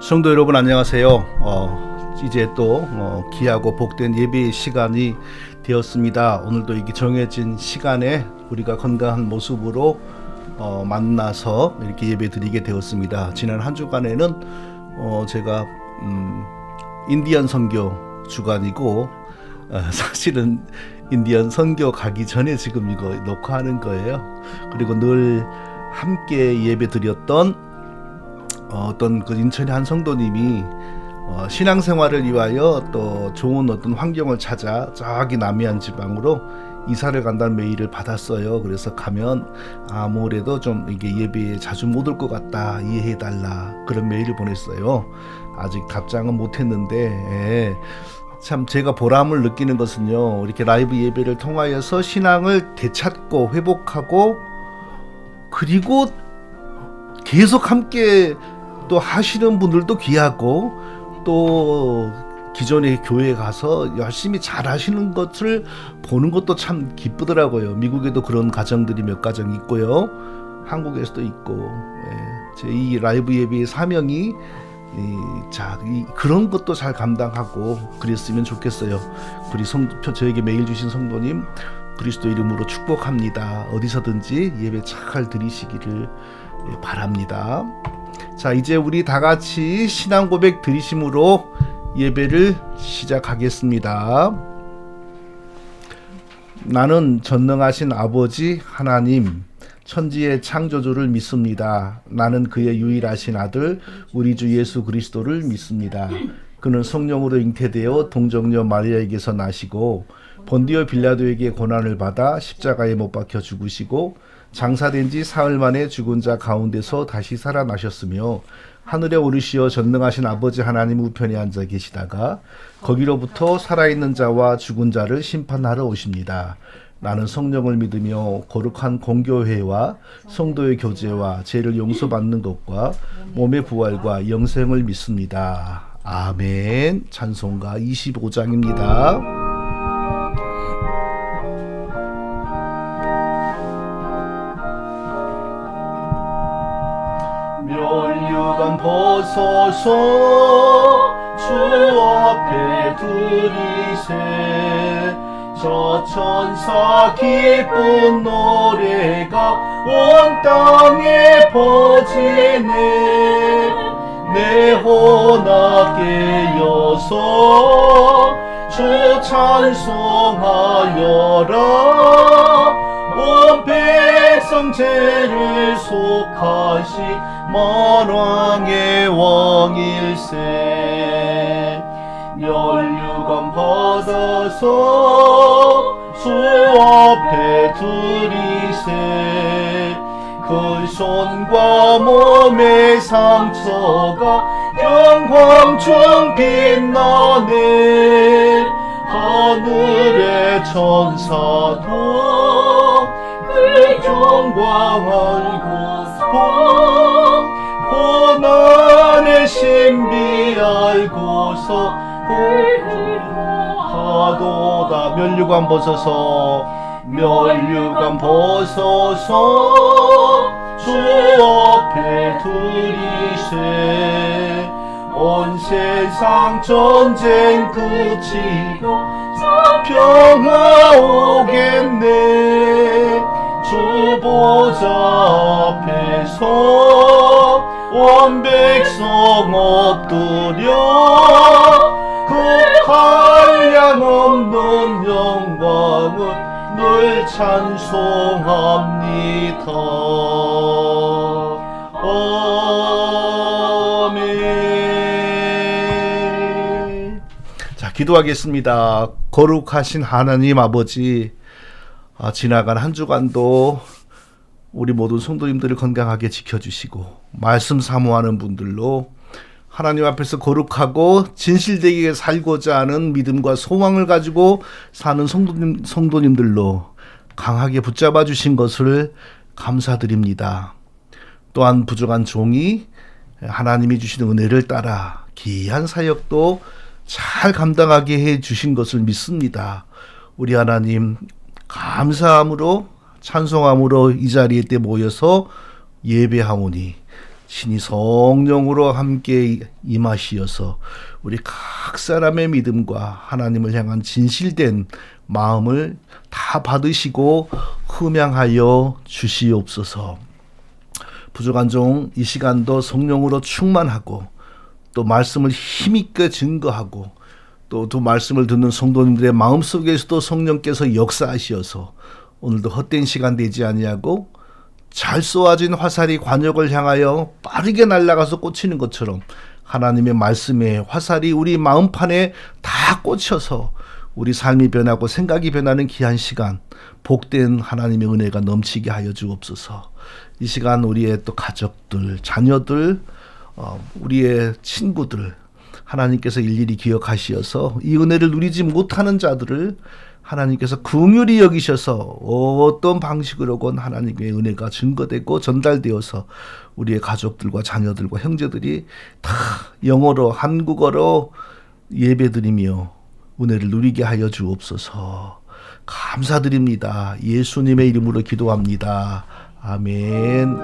성도 여러분 안녕하세요. 이제 또 귀하고 복된 예배의 시간이 되었습니다. 오늘도 이게 정해진 시간에 우리가 건강한 모습으로 만나서 이렇게 예배 드리게 되었습니다. 지난 한 주간에는 제가 인디언 선교 주간이고 사실은 인디언 선교 가기 전에 지금 이거 녹화하는 거예요. 그리고 늘 함께 예배 드렸던 어떤 그 인천의 한 성도님이 신앙생활을 위하여 또 좋은 어떤 환경을 찾아 저기 남해안 지방으로 이사를 간다는 메일을 받았어요. 그래서 가면 아무래도 좀 이게 예배에 자주 못 올 것 같다, 이해해달라, 그런 메일을 보냈어요. 아직 답장은 못했는데 참 제가 보람을 느끼는 것은요, 이렇게 라이브 예배를 통하여서 신앙을 되찾고 회복하고 그리고 계속 함께 또 하시는 분들도 귀하고 또 기존의 교회에 가서 열심히 잘 하시는 것을 보는 것도 참 기쁘더라고요. 미국에도 그런 가정들이 몇 가정 있고요. 한국에서도 있고, 제 이 라이브 예배의 사명이 그런 것도 잘 감당하고 그랬으면 좋겠어요. 저에게 메일 주신 성도님 그리스도 이름으로 축복합니다. 어디서든지 예배 잘 드리시기를 바랍니다. 자, 이제 우리 다 같이 신앙 고백 드리심으로 예배를 시작하겠습니다. 나는 전능하신 아버지 하나님, 천지의 창조주를 믿습니다. 나는 그의 유일하신 아들 우리 주 예수 그리스도를 믿습니다. 그는 성령으로 잉태되어 동정녀 마리아에게서 나시고 본디오 빌라도에게 고난을 받아 십자가에 못 박혀 죽으시고 장사된 지 사흘 만에 죽은 자 가운데서 다시 살아나셨으며 하늘에 오르시어 전능하신 아버지 하나님 우편에 앉아 계시다가 거기로부터 살아있는 자와 죽은 자를 심판하러 오십니다. 나는 성령을 믿으며 거룩한 공교회와 성도의 교제와 죄를 용서받는 것과 몸의 부활과 영생을 믿습니다. 아멘. 찬송가 25장입니다. 멸류관 벗어서 주 앞에 드리세. 저 천사 기쁜 노래가 온 땅에 퍼지네. 내 혼아 깨어서 주 찬송하여라. 온 백성 죄를 속하시 만왕의 왕일세. 멸류관 받아서 주 앞에 드리세. 그 손과 몸의 상처가 영광중 빛나네. 하늘의 천사도 그 영광 알고서 고난의 신비 알고서 하도다. 멸류관 벗어서 주 앞에 드리세. 온 세상 전쟁 그치고 평화 오겠네. 주 보좌 앞에서 온 백성 엎드려 그 한량없는 영광을 늘 찬송합니다. 아멘. 자, 기도하겠습니다. 거룩하신 하나님 아버지, 지나간 한 주간도 우리 모든 성도님들을 건강하게 지켜주시고 말씀 사모하는 분들로 하나님 앞에서 거룩하고 진실되게 살고자 하는 믿음과 소망을 가지고 사는 성도님들로 강하게 붙잡아 주신 것을 감사드립니다. 또한 부족한 종이 하나님이 주시는 은혜를 따라 귀한 사역도 잘 감당하게 해 주신 것을 믿습니다. 우리 하나님 감사함으로 찬송함으로 이 자리에 때 모여서 예배하오니 신이 성령으로 함께 임하시어서 우리 각 사람의 믿음과 하나님을 향한 진실된 마음을 다 받으시고 흠양하여 주시옵소서. 부족한 종 이 시간도 성령으로 충만하고 또 말씀을 힘있게 증거하고 또 두 말씀을 듣는 성도님들의 마음속에서도 성령께서 역사하시어서 오늘도 헛된 시간 되지 아니하고 잘 쏘아진 화살이 관역을 향하여 빠르게 날아가서 꽂히는 것처럼 하나님의 말씀에 화살이 우리 마음판에 다 꽂혀서 우리 삶이 변하고 생각이 변하는 귀한 시간, 복된 하나님의 은혜가 넘치게 하여 주옵소서. 이 시간 우리의 또 가족들, 자녀들, 우리의 친구들 하나님께서 일일이 기억하시어서 이 은혜를 누리지 못하는 자들을 하나님께서 긍휼히 여기셔서 어떤 방식으로건 하나님의 은혜가 증거되고 전달되어서 우리의 가족들과 자녀들과 형제들이 다 영어로 한국어로 예배드리며 은혜를 누리게 하여 주옵소서. 감사드립니다. 예수님의 이름으로 기도합니다. 아멘.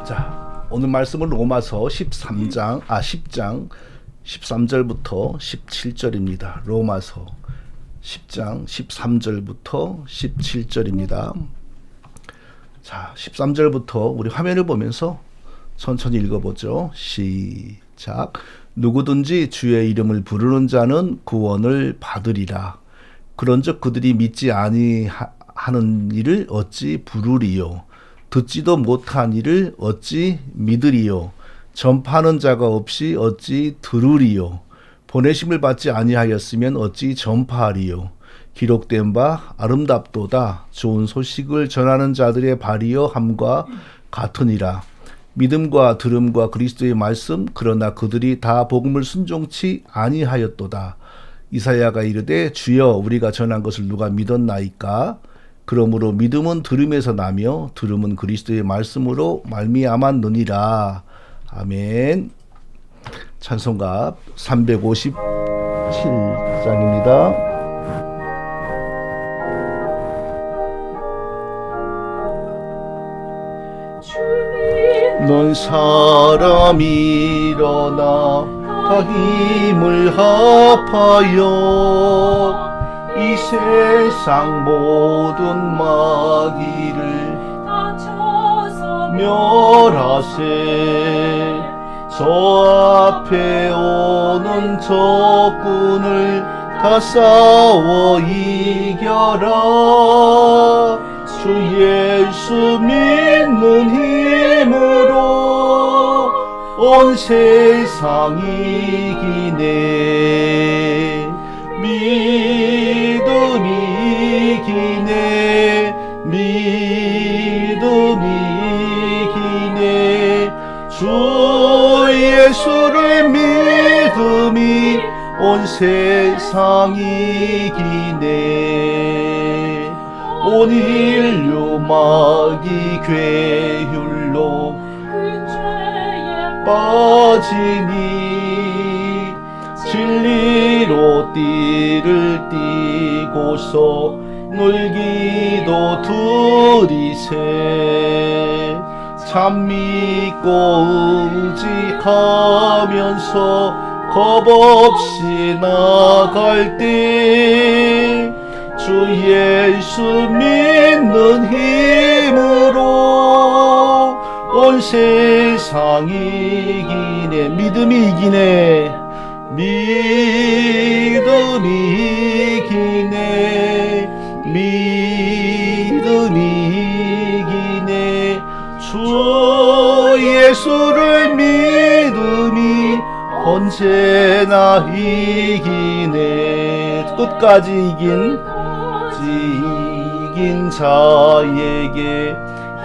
자, 오늘 말씀은 로마서 10장 13절부터 17절입니다. 로마서 10장 13절부터 17절입니다. 자, 13절부터 우리 화면을 보면서 천천히 읽어보죠. 시작. 누구든지 주의 이름을 부르는 자는 구원을 받으리라. 그런즉 그들이 믿지 아니하는 이를 어찌 부르리요. 듣지도 못한 이를 어찌 믿으리요. 전파하는 자가 없이 어찌 들으리요. 보내심을 받지 아니하였으면 어찌 전파하리요. 기록된 바 아름답도다. 좋은 소식을 전하는 자들의 발이여 함과 같으니라. 믿음과 들음과 그리스도의 말씀, 그러나 그들이 다 복음을 순종치 아니하였도다. 이사야가 이르되 주여 우리가 전한 것을 누가 믿었나이까. 그러므로 믿음은 들음에서 나며 들음은 그리스도의 말씀으로 말미암았느니라. 아멘. 찬송가 357장입니다. 넌 사람이 일어나 다 힘을 합하여 이 세상 모든 마귀를 멸하세. 저 앞에 오는 적군을 다 싸워 이겨라. 주 예수 믿는 힘으로 온 세상 이기네. 믿음이 이기네. 믿음이 이기네. 주 예수를 믿음이 온 세상 이기네. 온 인류 마귀 괴율로 빠지니 진리로 띠를 띠고서 놀기도 들이세. 참 믿고 의지하면서 겁없이 나갈 때 주 예수 믿는 힘으로 온 세상 이기네. 믿음이 이기네. 믿음이 이기네. 믿음이 이기네. 주 예수를 믿음이 언제나 이기네. 끝까지 이긴 자에게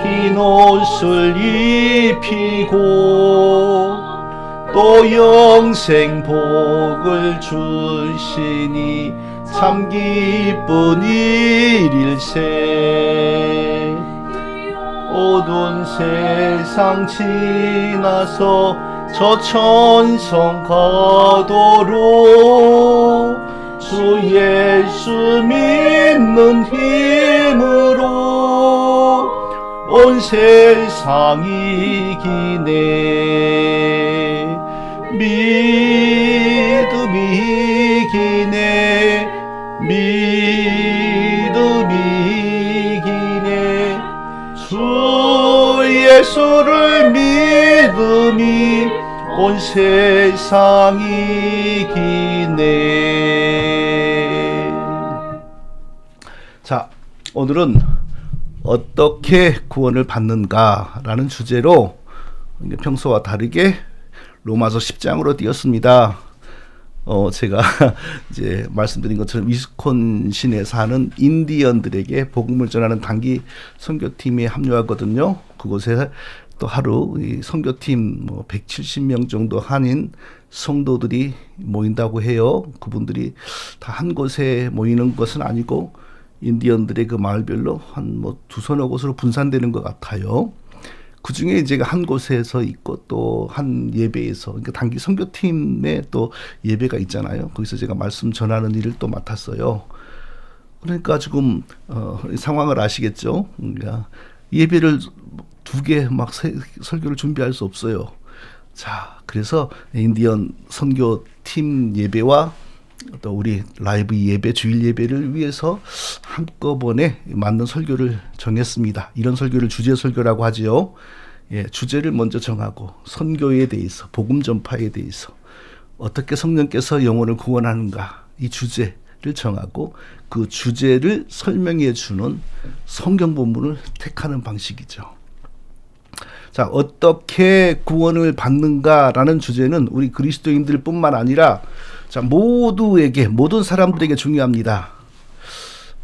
흰 옷을 입히고 또 영생 복을 주시니 참 기쁜 일일세. 어두운 세상 지나서 저 천성 가도록 주 예수 믿는 힘으로 온 세상이 이기네. 믿음이 이기네. 믿음이 이기네. 주 예수를 믿음이 온 세상이 이기네. 자, 오늘은 어떻게 구원을 받는가라는 주제로 평소와 다르게 로마서 10장으로 뛰었습니다. 제가 이제 말씀드린 것처럼 위스콘신에 사는 인디언들에게 복음을 전하는 단기 선교팀에 합류하거든요. 그곳에 또 하루 이 선교팀 170명 정도 한인 성도들이 모인다고 해요. 그분들이 다 한 곳에 모이는 것은 아니고 인디언들의 그 마을별로 한 두서너 곳으로 분산되는 것 같아요. 그 중에 제가 한 곳에서 있고 또 한 예배에서, 그러니까 단기 선교팀에 또 예배가 있잖아요. 거기서 제가 말씀 전하는 일을 또 맡았어요. 그러니까 지금 상황을 아시겠죠? 그러니까 예배를 두 개 막 설교를 준비할 수 없어요. 자, 그래서 인디언 선교팀 예배와 또 우리 라이브 예배, 주일 예배를 위해서 한꺼번에 맞는 설교를 정했습니다. 이런 설교를 주제 설교라고 하지요. 예, 주제를 먼저 정하고 선교에 대해서, 복음 전파에 대해서 어떻게 성령께서 영혼을 구원하는가, 이 주제를 정하고 그 주제를 설명해 주는 성경 본문을 택하는 방식이죠. 자, 어떻게 구원을 받는가라는 주제는 우리 그리스도인들 뿐만 아니라 자, 모두에게, 모든 사람들에게 중요합니다.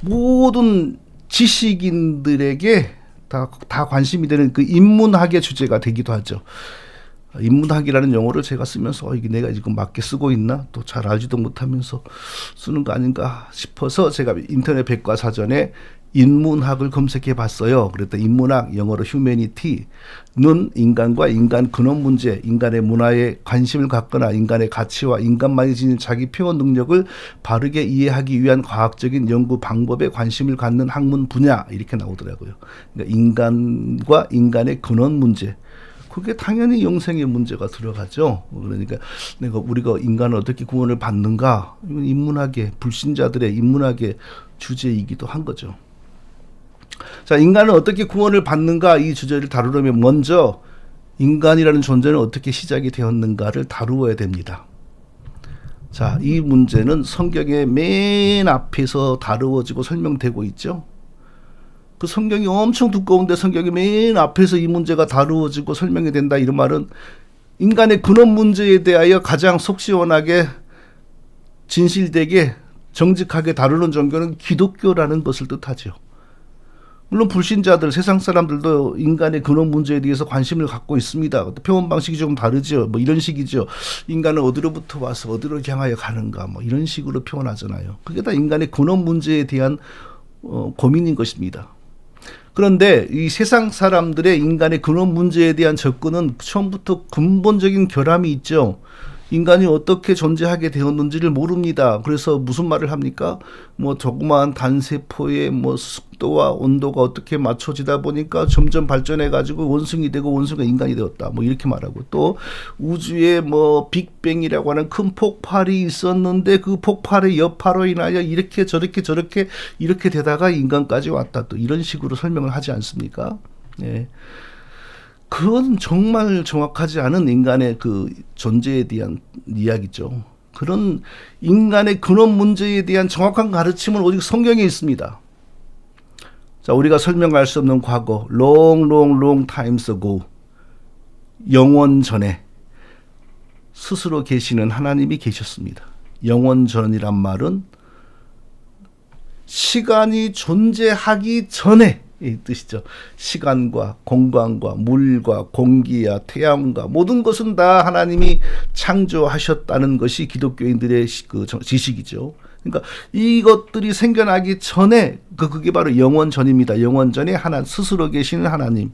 모든 지식인들에게 다 관심이 되는 그 인문학의 주제가 되기도 하죠. 인문학이라는 용어를 제가 쓰면서 이게 내가 지금 맞게 쓰고 있나? 또 잘 알지도 못하면서 쓰는 거 아닌가 싶어서 제가 인터넷 백과사전에 인문학을 검색해 봤어요. 그랬더니 인문학, 영어로 humanity는 인간과 인간 근원 문제, 인간의 문화에 관심을 갖거나 인간의 가치와 인간만이 지닌 자기 표현 능력을 바르게 이해하기 위한 과학적인 연구 방법에 관심을 갖는 학문 분야, 이렇게 나오더라고요. 그러니까 인간과 인간의 근원 문제, 그게 당연히 영생의 문제가 들어가죠. 그러니까 우리가 인간을 어떻게 구원을 받는가, 이건 인문학의, 불신자들의 인문학의 주제이기도 한 거죠. 자, 인간은 어떻게 구원을 받는가, 이 주제를 다루려면 먼저 인간이라는 존재는 어떻게 시작이 되었는가를 다루어야 됩니다. 자, 이 문제는 성경의 맨 앞에서 다루어지고 설명되고 있죠. 그 성경이 엄청 두꺼운데 성경의 맨 앞에서 이 문제가 다루어지고 설명이 된다, 이런 말은 인간의 근원 문제에 대하여 가장 속 시원하게 진실되게 정직하게 다루는 종교는 기독교라는 것을 뜻하죠. 물론 불신자들, 세상 사람들도 인간의 근원 문제에 대해서 관심을 갖고 있습니다. 표현 방식이 좀 다르죠. 이런 식이죠. 인간은 어디로부터 와서 어디로 향하여 가는가, 이런 식으로 표현하잖아요. 그게 다 인간의 근원 문제에 대한 고민인 것입니다. 그런데 이 세상 사람들의 인간의 근원 문제에 대한 접근은 처음부터 근본적인 결함이 있죠. 인간이 어떻게 존재하게 되었는지를 모릅니다. 그래서 무슨 말을 합니까? 조그마한 단세포의 습도와 온도가 어떻게 맞춰지다 보니까 점점 발전해가지고 원숭이 되고 원숭이가 인간이 되었다. 이렇게 말하고, 또 우주에 빅뱅이라고 하는 큰 폭발이 있었는데 그 폭발의 여파로 인하여 이렇게 저렇게 이렇게 되다가 인간까지 왔다. 또 이런 식으로 설명을 하지 않습니까? 네. 그건 정말 정확하지 않은 인간의 그 존재에 대한 이야기죠. 그런 인간의 근원 문제에 대한 정확한 가르침은 오직 성경에 있습니다. 자, 우리가 설명할 수 없는 과거, long times ago, 영원 전에 스스로 계시는 하나님이 계셨습니다. 영원 전이란 말은 시간이 존재하기 전에, 이 뜻이죠. 시간과 공간과 물과 공기와 태양과 모든 것은 다 하나님이 창조하셨다는 것이 기독교인들의 그 지식이죠. 그러니까 이것들이 생겨나기 전에 그게 바로 영원전입니다. 영원전에 하나 스스로 계시는 하나님이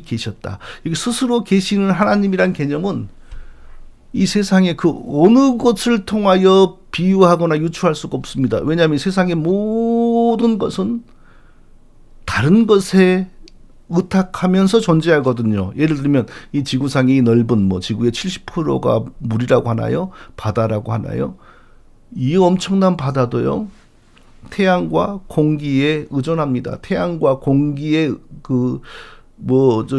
계셨다. 여기 스스로 계시는 하나님이란 개념은 이 세상의 그 어느 것을 통하여 비유하거나 유추할 수가 없습니다. 왜냐하면 세상의 모든 것은 다른 것에 의탁하면서 존재하거든요. 예를 들면 이 지구상이 넓은 지구의 70%가 물이라고 하나요? 바다라고 하나요? 이 엄청난 바다도요, 태양과 공기에 의존합니다. 태양과 공기의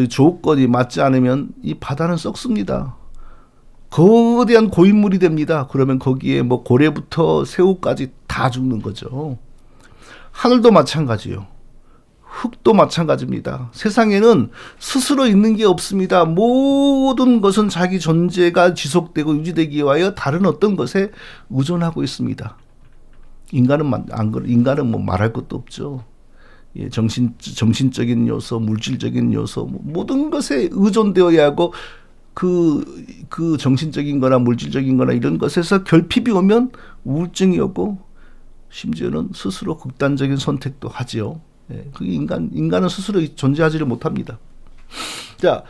조건이 맞지 않으면 이 바다는 썩습니다. 거대한 고인물이 됩니다. 그러면 거기에 고래부터 새우까지 다 죽는 거죠. 하늘도 마찬가지요. 흙도 마찬가지입니다. 세상에는 스스로 있는 게 없습니다. 모든 것은 자기 존재가 지속되고 유지되기 위하여 다른 어떤 것에 의존하고 있습니다. 인간은 말할 것도 없죠. 예, 정신적인 요소, 물질적인 요소, 모든 것에 의존되어야 하고 그 정신적인 거나 물질적인 거나 이런 것에서 결핍이 오면 우울증이 오고 심지어는 스스로 극단적인 선택도 하지요. 예, 인간은 스스로 존재하지를 못합니다. 자,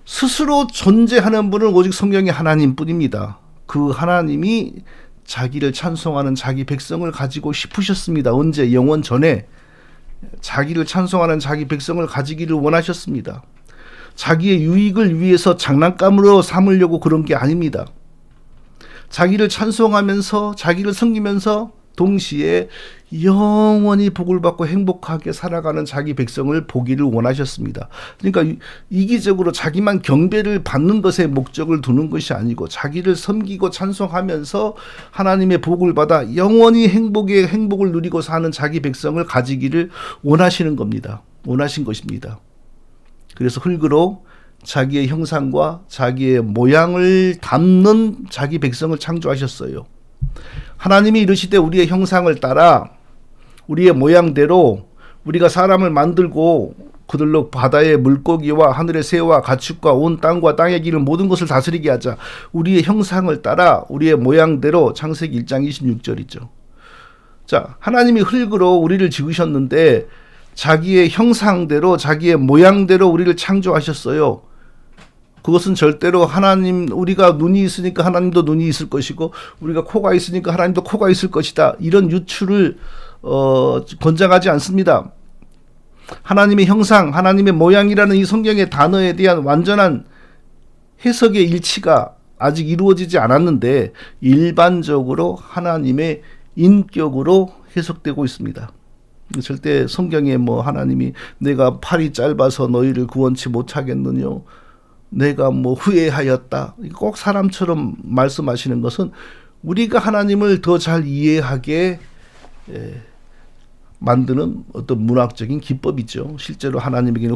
스스로 존재하는 분은 오직 성령의 하나님뿐입니다. 그 하나님이 자기를 찬송하는 자기 백성을 가지고 싶으셨습니다. 언제? 영원 전에 자기를 찬송하는 자기 백성을 가지기를 원하셨습니다. 자기의 유익을 위해서 장난감으로 삼으려고 그런 게 아닙니다. 자기를 찬송하면서 자기를 섬기면서 동시에 영원히 복을 받고 행복하게 살아가는 자기 백성을 보기를 원하셨습니다. 그러니까 이기적으로 자기만 경배를 받는 것에 목적을 두는 것이 아니고 자기를 섬기고 찬송하면서 하나님의 복을 받아 영원히 행복을 누리고 사는 자기 백성을 가지기를 원하시는 겁니다. 원하신 것입니다. 그래서 흙으로 자기의 형상과 자기의 모양을 담는 자기 백성을 창조하셨어요. 하나님이 이르시되 우리의 형상을 따라 우리의 모양대로 우리가 사람을 만들고 그들로 바다의 물고기와 하늘의 새와 가축과 온 땅과 땅에 기는 모든 것을 다스리게 하자. 우리의 형상을 따라 우리의 모양대로. 창세기 1장 26절이죠. 자, 하나님이 흙으로 우리를 지으셨는데 자기의 형상대로 자기의 모양대로 우리를 창조하셨어요. 그것은 절대로 우리가 눈이 있으니까 하나님도 눈이 있을 것이고 우리가 코가 있으니까 하나님도 코가 있을 것이다. 이런 유추를 권장하지 않습니다. 하나님의 형상, 하나님의 모양이라는 이 성경의 단어에 대한 완전한 해석의 일치가 아직 이루어지지 않았는데 일반적으로 하나님의 인격으로 해석되고 있습니다. 절대 성경에 하나님이 내가 팔이 짧아서 너희를 구원치 못하겠느냐, 내가 후회하였다, 꼭 사람처럼 말씀하시는 것은 우리가 하나님을 더 잘 이해하게 만드는 어떤 문학적인 기법이죠. 실제로 하나님에게는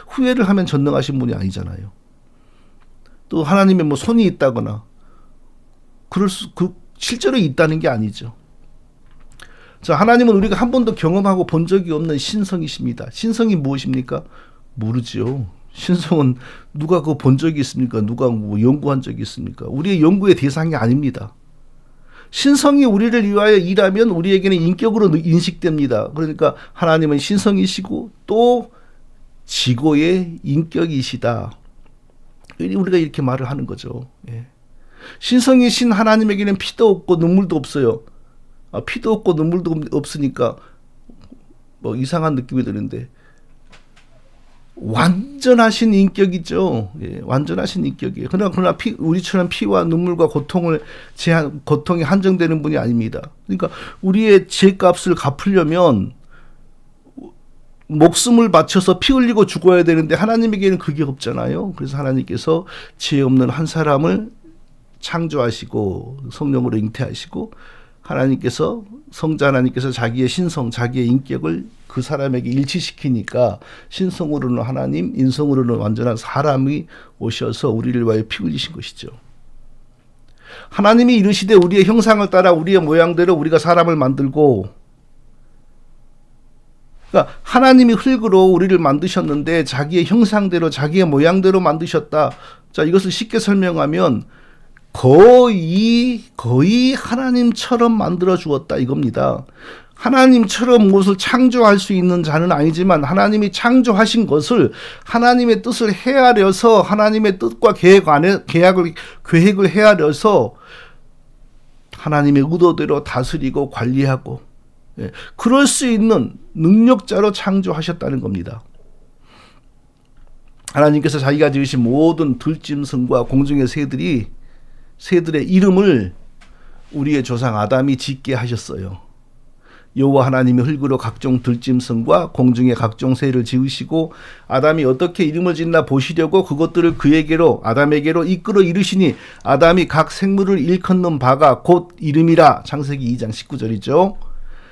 후회를 하면 전능하신 분이 아니잖아요. 또 하나님의 손이 있다거나 실제로 있다는 게 아니죠. 자, 하나님은 우리가 한 번도 경험하고 본 적이 없는 신성이십니다. 신성이 무엇입니까? 모르죠. 신성은 누가 그거 본 적이 있습니까? 누가 연구한 적이 있습니까? 우리의 연구의 대상이 아닙니다. 신성이 우리를 위하여 일하면 우리에게는 인격으로 인식됩니다. 그러니까 하나님은 신성이시고 또 지고의 인격이시다. 우리가 이렇게 말을 하는 거죠. 예. 신성이신 하나님에게는 피도 없고 눈물도 없어요. 피도 없고 눈물도 없으니까 이상한 느낌이 드는데 완전하신 인격이죠. 예, 완전하신 인격이에요. 그러나 우리처럼 피와 눈물과 고통이 한정되는 분이 아닙니다. 그러니까 우리의 죄값을 갚으려면 목숨을 바쳐서 피 흘리고 죽어야 되는데 하나님에게는 그게 없잖아요. 그래서 하나님께서 죄 없는 한 사람을 창조하시고 성령으로 잉태하시고 성자 하나님께서 자기의 신성, 자기의 인격을 그 사람에게 일치시키니까 신성으로는 하나님, 인성으로는 완전한 사람이 오셔서 우리를 위하여 피 흘리신 것이죠. 하나님이 이르시되 우리의 형상을 따라 우리의 모양대로 우리가 사람을 만들고, 그러니까 하나님이 흙으로 우리를 만드셨는데 자기의 형상대로 자기의 모양대로 만드셨다. 자, 이것을 쉽게 설명하면 거의 하나님처럼 만들어 주었다 이겁니다. 하나님처럼 무엇을 창조할 수 있는 자는 아니지만 하나님이 창조하신 것을 하나님의 뜻을 헤아려서 하나님의 뜻과 계획을 헤아려서 하나님의 의도대로 다스리고 관리하고 그럴 수 있는 능력자로 창조하셨다는 겁니다. 하나님께서 자기가 지으신 모든 들짐승과 공중의 새들의 이름을 우리의 조상 아담이 짓게 하셨어요. 여호와 하나님이 흙으로 각종 들짐승과 공중의 각종 새를 지으시고 아담이 어떻게 이름을 짓나 보시려고 그것들을 아담에게로 이끌어 이르시니 아담이 각 생물을 일컫는 바가 곧 이름이라. 창세기 2장 19절이죠.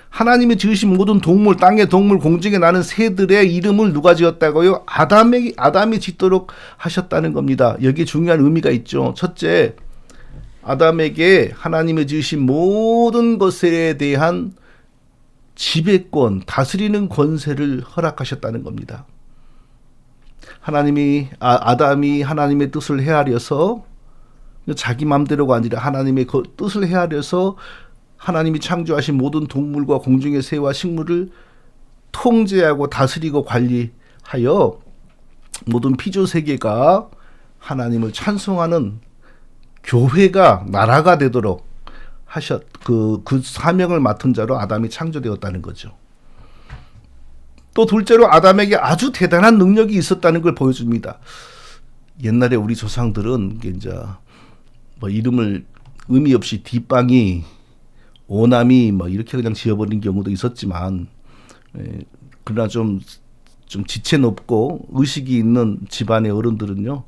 하나님이 지으신 모든 동물, 땅의 동물, 공중에 나는 새들의 이름을 누가 지었다고요? 아담이 짓도록 하셨다는 겁니다. 여기에 중요한 의미가 있죠. 첫째, 아담에게 하나님이 지으신 모든 것에 대한 지배권, 다스리는 권세를 허락하셨다는 겁니다. 아담이 하나님의 뜻을 헤아려서 자기 맘대로가 아니라 하나님의 뜻을 헤아려서 하나님이 창조하신 모든 동물과 공중의 새와 식물을 통제하고 다스리고 관리하여 모든 피조 세계가 하나님을 찬송하는 교회가 나라가 되도록 그 사명을 맡은 자로 아담이 창조되었다는 거죠. 또 둘째로 아담에게 아주 대단한 능력이 있었다는 걸 보여줍니다. 옛날에 우리 조상들은 이제 이름을 의미 없이 뒷방이, 오남이 이렇게 그냥 지어버린 경우도 있었지만, 그러나 좀 지체 높고 의식이 있는 집안의 어른들은요,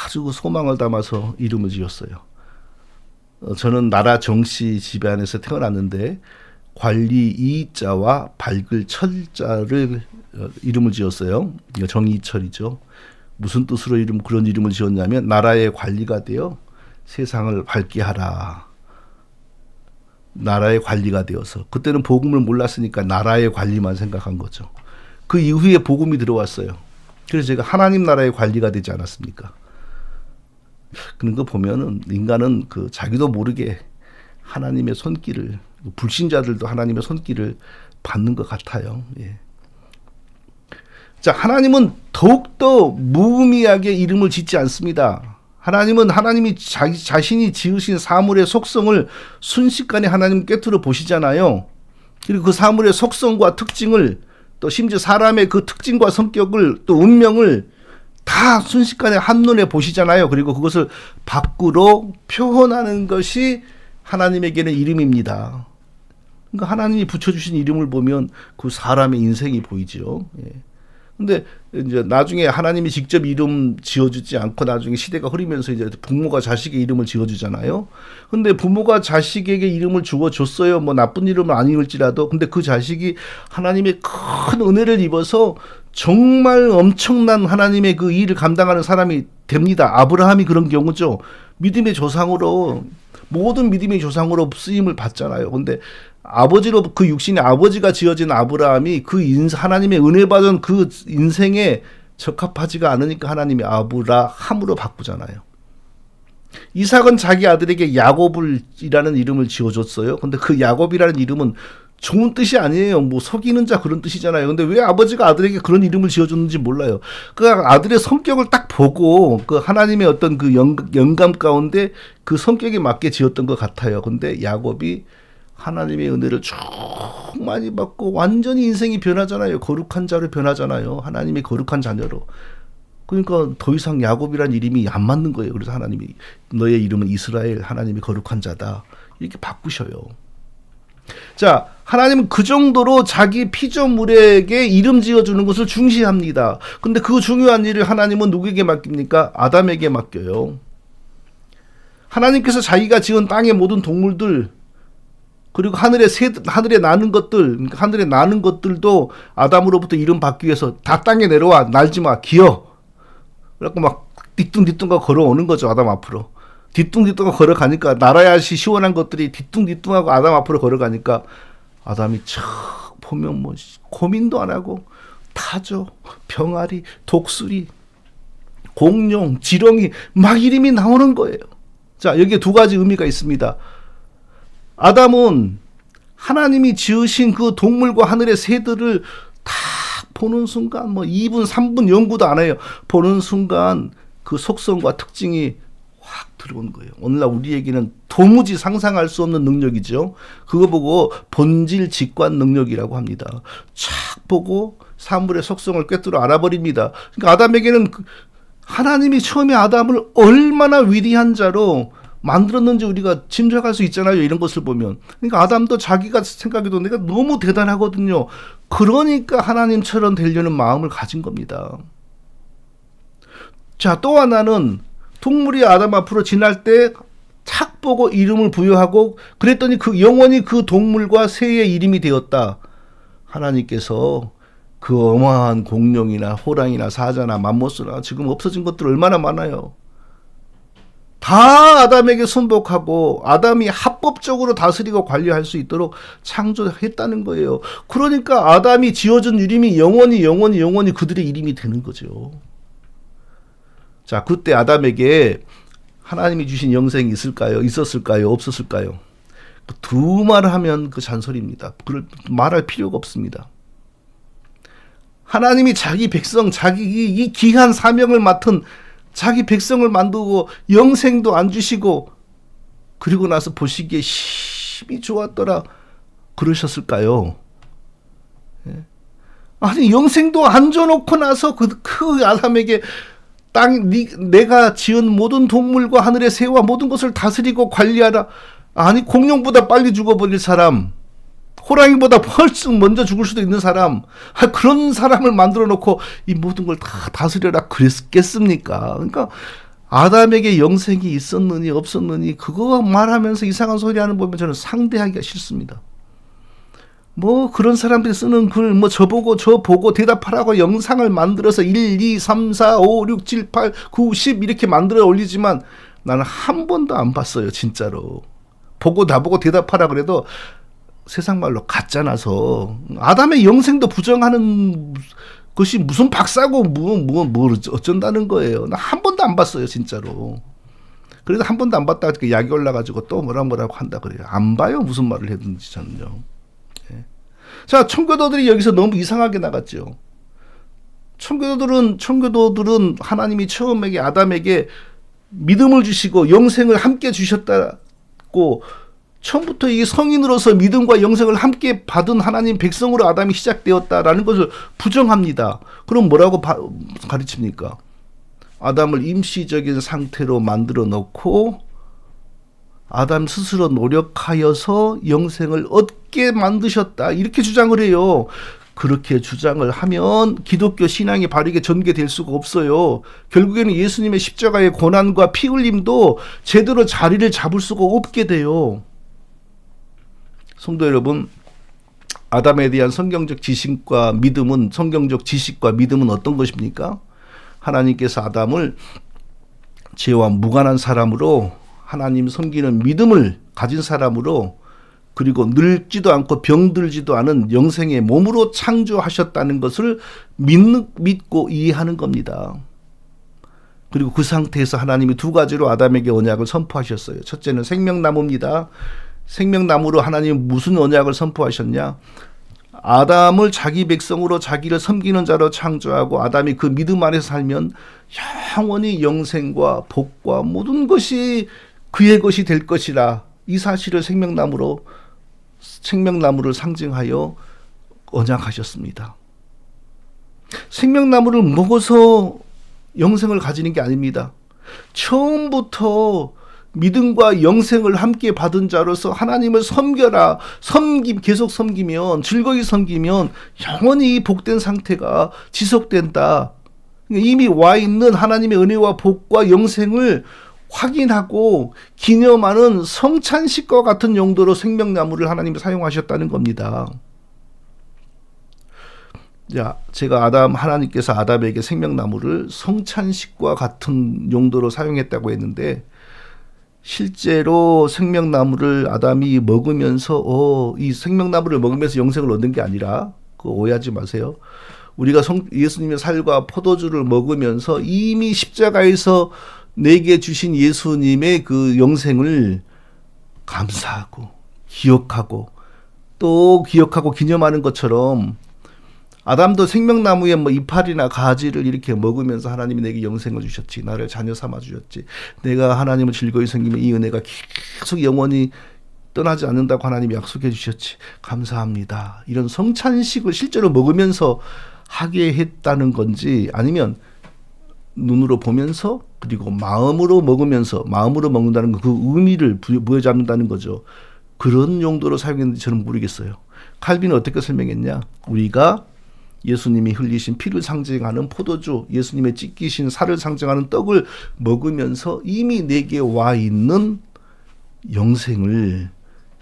아주 소망을 담아서 이름을 지었어요. 저는 나라 정씨 집안에서 태어났는데 관리 이자와 밝을 철자를 이름을 지었어요. 정이철이죠. 무슨 뜻으로 그런 이름을 지었냐면 나라의 관리가 되어 세상을 밝게 하라. 나라의 관리가 되어서. 그때는 복음을 몰랐으니까 나라의 관리만 생각한 거죠. 그 이후에 복음이 들어왔어요. 그래서 제가 하나님 나라의 관리가 되지 않았습니까? 그런 거 보면은 인간은 자기도 모르게 하나님의 손길을, 불신자들도 하나님의 손길을 받는 것 같아요. 예. 자, 하나님은 더욱더 무의미하게 이름을 짓지 않습니다. 하나님이 자신이 지으신 사물의 속성을 순식간에 하나님 꿰뚫어 보시잖아요. 그리고 그 사물의 속성과 특징을, 또 심지어 사람의 그 특징과 성격을, 또 운명을 다 순식간에 한눈에 보시잖아요. 그리고 그것을 밖으로 표현하는 것이 하나님에게는 이름입니다. 그러니까 하나님이 붙여주신 이름을 보면 그 사람의 인생이 보이죠. 예. 근데 이제 나중에 하나님이 직접 이름 지어주지 않고 나중에 시대가 흐르면서 이제 부모가 자식의 이름을 지어주잖아요. 근데 부모가 자식에게 이름을 주어줬어요. 나쁜 이름은 아니을지라도. 근데 그 자식이 하나님의 큰 은혜를 입어서 정말 엄청난 하나님의 그 일을 감당하는 사람이 됩니다. 아브라함이 그런 경우죠. 믿음의 조상으로, 모든 믿음의 조상으로 쓰임을 받잖아요. 근데 그 육신의 아버지가 지어진 아브라함이 하나님의 은혜 받은 그 인생에 적합하지가 않으니까 하나님이 아브라함으로 바꾸잖아요. 이삭은 자기 아들에게 야곱이라는 이름을 지어줬어요. 근데 그 야곱이라는 이름은 좋은 뜻이 아니에요. 속이는 자 그런 뜻이잖아요. 근데 왜 아버지가 아들에게 그런 이름을 지어줬는지 몰라요. 그 아들의 성격을 딱 보고 그 하나님의 어떤 그 영감 가운데 그 성격에 맞게 지었던 것 같아요. 근데 야곱이 하나님의 은혜를 쭉 많이 받고 완전히 인생이 변하잖아요. 거룩한 자로 변하잖아요. 하나님의 거룩한 자녀로. 그러니까 더 이상 야곱이란 이름이 안 맞는 거예요. 그래서 하나님이 너의 이름은 이스라엘, 하나님이 거룩한 자다. 이렇게 바꾸셔요. 자, 하나님은 그 정도로 자기 피조물에게 이름 지어주는 것을 중시합니다. 근데 그 중요한 일을 하나님은 누구에게 맡깁니까? 아담에게 맡겨요. 하나님께서 자기가 지은 땅의 모든 동물들, 그리고 하늘에 나는 것들도 아담으로부터 이름 받기 위해서 다 땅에 내려와, 날지 마, 기어. 그래갖고 막 뒤뚱뒤뚱 걸어오는 거죠, 아담 앞으로. 뒤뚱뒤뚱 걸어가니까, 날아야지 시원한 것들이 뒤뚱뒤뚱하고 아담 앞으로 걸어가니까 아담이 촥 보면 고민도 안 하고 타조, 병아리, 독수리, 공룡, 지렁이 막 이름이 나오는 거예요. 자, 여기에 두 가지 의미가 있습니다. 아담은 하나님이 지으신 그 동물과 하늘의 새들을 딱 보는 순간, 뭐 2분, 3분 연구도 안 해요. 보는 순간 그 속성과 특징이 확 들어오는 거예요. 오늘날 우리에게는 도무지 상상할 수 없는 능력이죠. 그거 보고 본질 직관 능력이라고 합니다. 쫙 보고 사물의 속성을 꿰뚫어 알아버립니다. 그러니까 아담에게는 하나님이 처음에 아담을 얼마나 위대한 자로 만들었는지 우리가 짐작할 수 있잖아요. 이런 것을 보면. 그러니까 아담도 자기가 생각해도 내가 너무 대단하거든요. 그러니까 하나님처럼 되려는 마음을 가진 겁니다. 자, 또 하나는 동물이 아담 앞으로 지날 때 착 보고 이름을 부여하고 그랬더니 그 영원히 그 동물과 새의 이름이 되었다. 하나님께서 그 어마어마한 공룡이나 호랑이나 사자나 맘모스나 지금 없어진 것들 얼마나 많아요. 다 아담에게 순복하고 아담이 합법적으로 다스리고 관리할 수 있도록 창조했다는 거예요. 그러니까 아담이 지어준 이름이 영원히 그들의 이름이 되는 거죠. 자, 그때 아담에게 하나님이 주신 영생이 있었을까요? 없었을까요? 두 말을 하면 그 잔소리입니다. 그걸 말할 필요가 없습니다. 하나님이 자기 백성, 자기 이 귀한 사명을 맡은 자기 백성을 만들고 영생도 안 주시고 그리고 나서 보시기에 심히 좋았더라 그러셨을까요? 예? 아니 영생도 안 줘놓고 나서 그 아담에게 내가 지은 모든 동물과 하늘의 새와 모든 것을 다스리고 관리하라. 아니 공룡보다 빨리 죽어버릴 사람, 호랑이보다 훨씬 먼저 죽을 수도 있는 사람, 그런 사람을 만들어 놓고 이 모든 걸 다 다스려라 그랬겠습니까? 그러니까 아담에게 영생이 있었느니 없었느니 그거 말하면서 이상한 소리 하는 거 보면 저는 상대하기가 싫습니다. 뭐 그런 사람들이 쓰는 글 뭐 저보고 대답하라고 영상을 만들어서 1, 2, 3, 4, 5, 6, 7, 8, 9, 10 이렇게 만들어 올리지만 나는 한 번도 안 봤어요. 진짜로. 나보고 대답하라 그래도 세상 말로 가짜나서 아담의 영생도 부정하는 것이 무슨 박사고 뭐 어쩐다는 거예요. 나 한 번도 안 봤어요. 진짜로. 그래도 한 번도 안 봤다가 약이 올라가지고 또 뭐라고 한다 그래요. 안 봐요. 무슨 말을 했는지 저는요. 자, 청교도들이 여기서 너무 이상하게 나갔죠. 청교도들은 하나님이 처음에 아담에게 믿음을 주시고 영생을 함께 주셨다고 처음부터 이 성인으로서 믿음과 영생을 함께 받은 하나님 백성으로 아담이 시작되었다라는 것을 부정합니다. 그럼 뭐라고 가르칩니까? 아담을 임시적인 상태로 만들어 놓고 아담 스스로 노력하여서 영생을 얻게 만드셨다. 이렇게 주장을 해요. 그렇게 주장을 하면 기독교 신앙이 바르게 전개될 수가 없어요. 결국에는 예수님의 십자가의 고난과 피 흘림도 제대로 자리를 잡을 수가 없게 돼요. 성도 여러분, 아담에 대한 성경적 지식과 믿음은 어떤 것입니까? 하나님께서 아담을 죄와 무관한 사람으로 하나님 섬기는 믿음을 가진 사람으로 그리고 늙지도 않고 병들지도 않은 영생의 몸으로 창조하셨다는 것을 믿고 이해하는 겁니다. 그리고 그 상태에서 하나님이 두 가지로 아담에게 언약을 선포하셨어요. 첫째는 생명나무입니다. 생명나무로 하나님은 무슨 언약을 선포하셨냐? 아담을 자기 백성으로 자기를 섬기는 자로 창조하고 아담이 그 믿음 안에서 살면 영원히 영생과 복과 모든 것이 그의 것이 될 것이라. 이 사실을 생명나무를 상징하여 언약하셨습니다. 생명나무를 먹어서 영생을 가지는 게 아닙니다. 처음부터 믿음과 영생을 함께 받은 자로서 하나님을 섬겨라. 계속 섬기면, 즐거이 섬기면 영원히 이 복된 상태가 지속된다. 이미 와 있는 하나님의 은혜와 복과 영생을 확인하고 기념하는 성찬식과 같은 용도로 생명나무를 하나님이 사용하셨다는 겁니다. 자, 제가 하나님께서 아담에게 생명나무를 성찬식과 같은 용도로 사용했다고 했는데 실제로 생명나무를 아담이 먹으면서 이 생명나무를 먹으면서 영생을 얻는 게 아니라 그거 오해하지 마세요. 우리가 예수님의 살과 포도주를 먹으면서 이미 십자가에서 내게 주신 예수님의 그 영생을 감사하고 기억하고 또 기억하고 기념하는 것처럼 아담도 생명나무의 뭐 이파리나 가지를 이렇게 먹으면서 하나님이 내게 영생을 주셨지. 나를 자녀 삼아 주셨지. 내가 하나님을 즐거이 섬기면 이 은혜가 계속 영원히 떠나지 않는다고 하나님이 약속해 주셨지. 감사합니다. 이런 성찬식을 실제로 먹으면서 하게 했다는 건지 아니면 눈으로 보면서 그리고 마음으로 먹으면서 마음으로 먹는다는 그 의미를 부여잡는다는 거죠. 그런 용도로 사용했는지 저는 모르겠어요. 칼빈은 어떻게 설명했냐? 우리가 예수님이 흘리신 피를 상징하는 포도주, 예수님의 찢기신 살을 상징하는 떡을 먹으면서 이미 내게 와 있는 영생을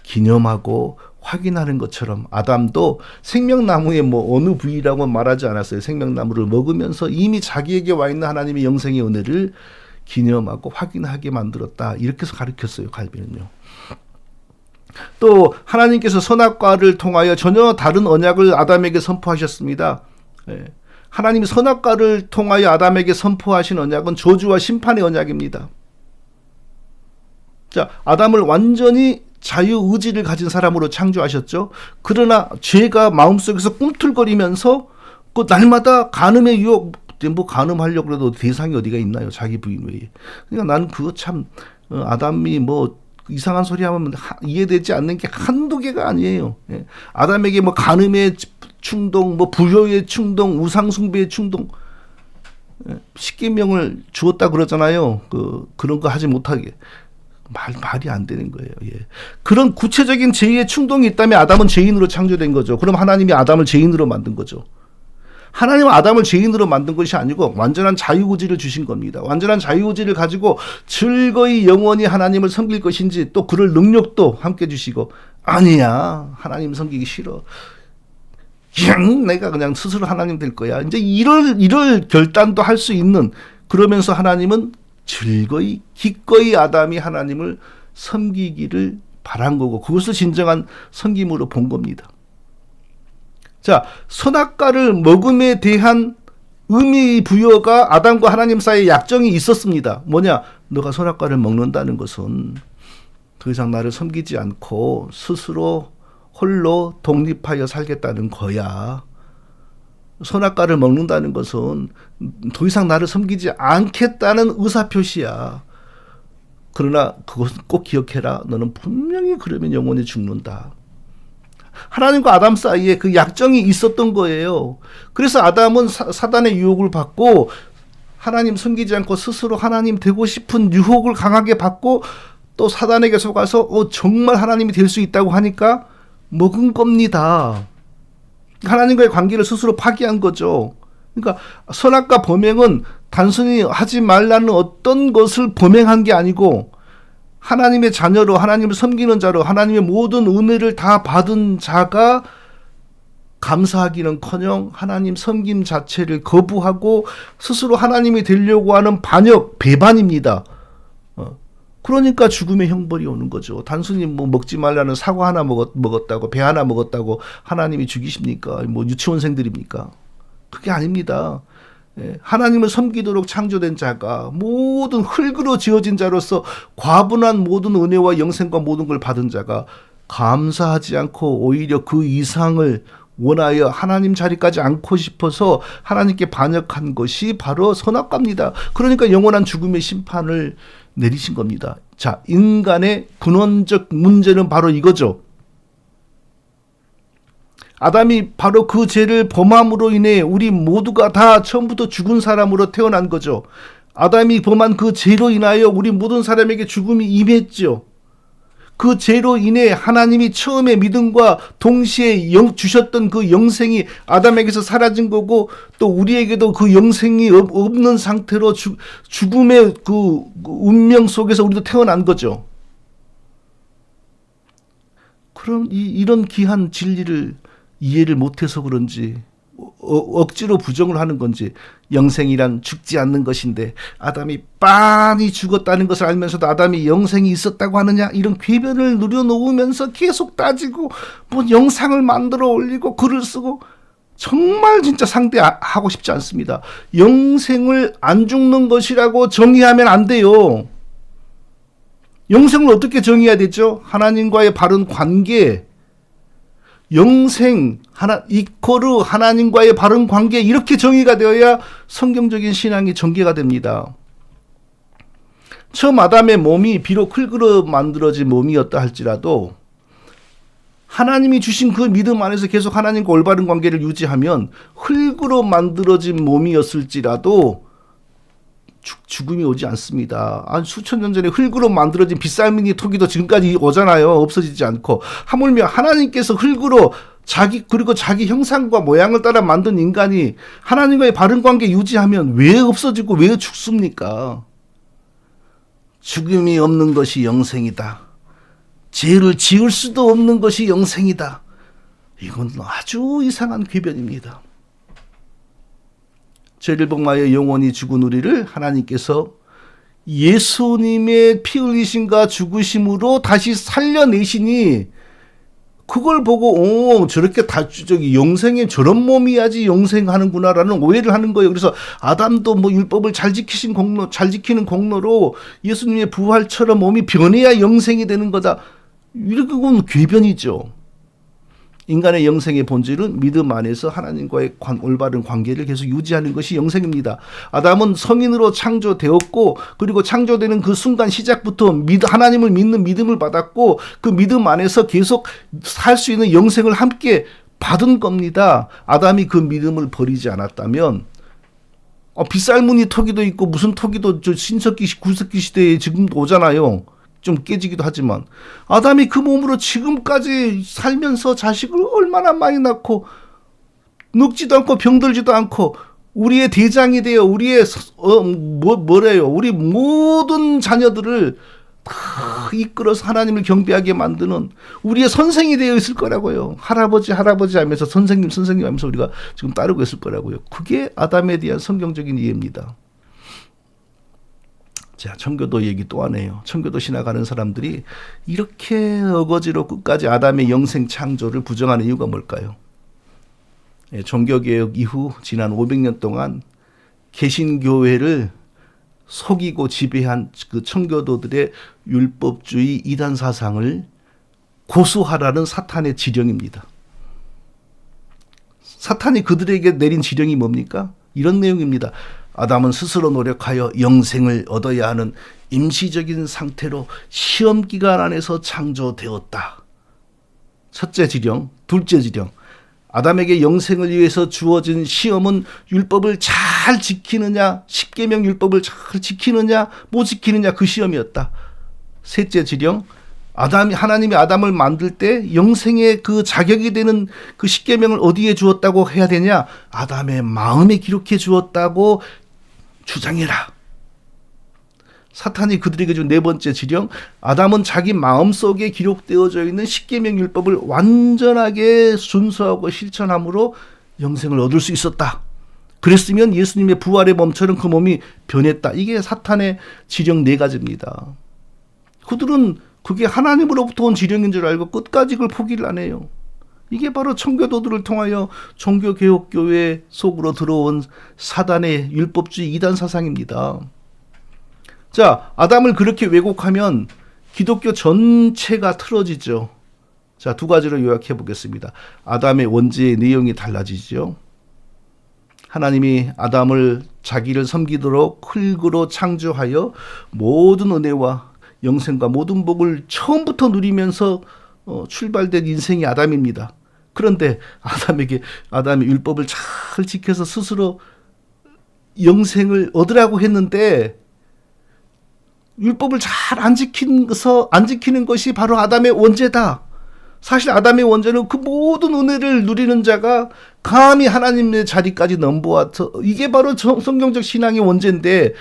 기념하고 확인하는 것처럼 아담도 생명나무의 뭐 어느 부위라고 말하지 않았어요. 생명나무를 먹으면서 이미 자기에게 와 있는 하나님의 영생의 은혜를 기념하고 확인하게 만들었다. 이렇게 해서 가르쳤어요. 칼빈은요. 또 하나님께서 선악과를 통하여 전혀 다른 언약을 아담에게 선포하셨습니다. 하나님이 선악과를 통하여 아담에게 선포하신 언약은 저주와 심판의 언약입니다. 자, 아담을 완전히 자유의지를 가진 사람으로 창조하셨죠. 그러나 죄가 마음속에서 꿈틀거리면서 그 날마다 간음의 유혹, 뭐 간음하려고 해도 대상이 어디가 있나요? 자기 부인 외에. 그러니까 나는 그거 참 아담이 뭐 이상한 소리 하면 이해되지 않는 게 한두 개가 아니에요. 아담에게 뭐 간음의 충동, 뭐 불효의 충동, 우상숭배의 충동, 십계명을 주었다 그러잖아요. 그런 거 하지 못하게. 말이 안 되는 거예요. 그런 구체적인 죄의 충동이 있다면 아담은 죄인으로 창조된 거죠. 그럼 하나님이 아담을 죄인으로 만든 거죠. 하나님은 아담을 죄인으로 만든 것이 아니고 완전한 자유의지를 주신 겁니다. 완전한 자유의지를 가지고 즐거이 영원히 하나님을 섬길 것인지 또 그럴 능력도 함께 주시고 아니야 하나님 섬기기 싫어. 그냥 내가 그냥 스스로 하나님 될 거야. 이제 이럴 결단도 할 수 있는 그러면서 하나님은 즐거이 기꺼이 아담이 하나님을 섬기기를 바란 거고 그것을 진정한 섬김으로 본 겁니다. 자, 선악과를 먹음에 대한 의미 부여가 아담과 하나님 사이에 약정이 있었습니다. 뭐냐? 너가 선악과를 먹는다는 것은 더 이상 나를 섬기지 않고 스스로 홀로 독립하여 살겠다는 거야. 선악과를 먹는다는 것은 더 이상 나를 섬기지 않겠다는 의사표시야. 그러나 그것은 꼭 기억해라. 너는 분명히 그러면 영원히 죽는다. 하나님과 아담 사이에 그 약정이 있었던 거예요. 그래서 아담은 사단의 유혹을 받고 하나님 섬기지 않고 스스로 하나님 되고 싶은 유혹을 강하게 받고 또 사단에게 속아서 정말 하나님이 될 수 있다고 하니까 먹은 겁니다. 하나님과의 관계를 스스로 파기한 거죠. 그러니까 선악과 범행은 단순히 하지 말라는 어떤 것을 범행한 게 아니고 하나님의 자녀로 하나님을 섬기는 자로 하나님의 모든 은혜를 다 받은 자가 감사하기는커녕 하나님 섬김 자체를 거부하고 스스로 하나님이 되려고 하는 반역, 배반입니다. 그러니까 죽음의 형벌이 오는 거죠. 단순히 뭐 먹지 말라는 사과 하나 먹었다고 배 하나 먹었다고 하나님이 죽이십니까? 뭐 유치원생들입니까? 그게 아닙니다. 하나님을 섬기도록 창조된 자가 모든 흙으로 지어진 자로서 과분한 모든 은혜와 영생과 모든 걸 받은 자가 감사하지 않고 오히려 그 이상을 원하여 하나님 자리까지 앉고 싶어서 하나님께 반역한 것이 바로 선악과입니다. 그러니까 영원한 죽음의 심판을 내리신 겁니다. 자, 인간의 근원적 문제는 바로 이거죠. 아담이 바로 그 죄를 범함으로 인해 우리 모두가 다 처음부터 죽은 사람으로 태어난 거죠. 아담이 범한 그 죄로 인하여 우리 모든 사람에게 죽음이 임했죠. 그 죄로 인해 하나님이 처음에 믿음과 동시에 주셨던 그 영생이 아담에게서 사라진 거고 또 우리에게도 그 영생이 없는 상태로 죽음의 그 운명 속에서 우리도 태어난 거죠. 그럼 이런 귀한 진리를 이해를 못해서 그런지 억지로 부정을 하는 건지 영생이란 죽지 않는 것인데 아담이 빤히 죽었다는 것을 알면서도 아담이 영생이 있었다고 하느냐 이런 궤변을 누려놓으면서 계속 따지고 뭐 영상을 만들어 올리고 글을 쓰고 정말 진짜 상대하고 싶지 않습니다. 영생을 안 죽는 것이라고 정의하면 안 돼요. 영생을 어떻게 정의해야 되죠? 하나님과의 바른 관계, 영생, 이코르 하나님과의 바른 관계, 이렇게 정의가 되어야 성경적인 신앙이 전개가 됩니다. 처음 아담의 몸이 비록 흙으로 만들어진 몸이었다 할지라도 하나님이 주신 그 믿음 안에서 계속 하나님과 올바른 관계를 유지하면 흙으로 만들어진 몸이었을지라도 죽음이 오지 않습니다. 수천 년 전에 흙으로 만들어진 빗살무늬 토기도 지금까지 오잖아요. 없어지지 않고. 하물며 하나님께서 흙으로 그리고 자기 형상과 모양을 따라 만든 인간이 하나님과의 바른 관계 유지하면 왜 없어지고 왜 죽습니까? 죽음이 없는 것이 영생이다. 죄를 지을 수도 없는 것이 영생이다. 이건 아주 이상한 궤변입니다. 죄를 범하여 영원히 죽은 우리를 하나님께서 예수님의 피 흘리심과 죽으심으로 다시 살려내시니 그걸 보고 저렇게 영생에 저런 몸이야지 영생하는구나라는 오해를 하는 거예요. 그래서 아담도 율법을 잘 지키는 공로로 예수님의 부활처럼 몸이 변해야 영생이 되는 거다. 이렇게 보면 궤변이죠. 인간의 영생의 본질은 믿음 안에서 하나님과의 올바른 관계를 계속 유지하는 것이 영생입니다. 아담은 성인으로 창조되었고 그리고 창조되는 그 순간 시작부터 하나님을 믿는 믿음을 받았고 그 믿음 안에서 계속 살 수 있는 영생을 함께 받은 겁니다. 아담이 그 믿음을 버리지 않았다면 빗살무늬 토기도 있고 무슨 토기도 신석기 구석기 시대에 지금도 오잖아요. 좀 깨지기도 하지만 아담이 그 몸으로 지금까지 살면서 자식을 얼마나 많이 낳고 늙지도 않고 병들지도 않고 우리의 대장이 되어 우리의 우리 모든 자녀들을 다 이끌어서 하나님을 경배하게 만드는 우리의 선생이 되어 있을 거라고요. 할아버지 하면서 선생님 하면서 우리가 지금 따르고 있을 거라고요. 그게 아담에 대한 성경적인 이해입니다. 자, 청교도 얘기 또 하네요. 청교도 신학하는 사람들이 이렇게 어거지로 끝까지 아담의 영생 창조를 부정하는 이유가 뭘까요? 종교개혁 이후 지난 500년 동안 개신교회를 속이고 지배한 그 청교도들의 율법주의 이단 사상을 고수하라는 사탄의 지령입니다. 사탄이 그들에게 내린 지령이 뭡니까? 이런 내용입니다. 아담은 스스로 노력하여 영생을 얻어야 하는 임시적인 상태로 시험 기간 안에서 창조되었다. 첫째 지령, 둘째 지령. 아담에게 영생을 위해서 주어진 시험은 율법을 잘 지키느냐, 십계명 율법을 잘 지키느냐, 못 지키느냐 그 시험이었다. 셋째 지령. 하나님이 아담을 만들 때 영생의 그 자격이 되는 그 십계명을 어디에 주었다고 해야 되냐? 아담의 마음에 기록해 주었다고 주장해라. 사탄이 그들에게 준 네 번째 지령, 아담은 자기 마음속에 기록되어져 있는 십계명 율법을 완전하게 순수하고 실천함으로 영생을 얻을 수 있었다. 그랬으면 예수님의 부활의 몸처럼 그 몸이 변했다. 이게 사탄의 지령 네 가지입니다. 그들은 그게 하나님으로부터 온 지령인 줄 알고 끝까지 그걸 포기를 안 해요. 이게 바로 청교도들을 통하여 종교개혁교회 속으로 들어온 사단의 율법주의 이단 사상입니다. 자, 아담을 그렇게 왜곡하면 기독교 전체가 틀어지죠. 자, 두 가지로 요약해 보겠습니다. 아담의 원죄의 내용이 달라지죠. 하나님이 아담을 자기를 섬기도록 흙으로 창조하여 모든 은혜와 영생과 모든 복을 처음부터 누리면서 출발된 인생이 아담입니다. 그런데 아담이 율법을 잘 지켜서 스스로 영생을 얻으라고 했는데 율법을 잘 안 지키는 것이 바로 아담의 원죄다. 사실 아담의 원죄는 그 모든 은혜를 누리는 자가 감히 하나님의 자리까지 넘보아서 이게 바로 성경적 신앙의 원죄인데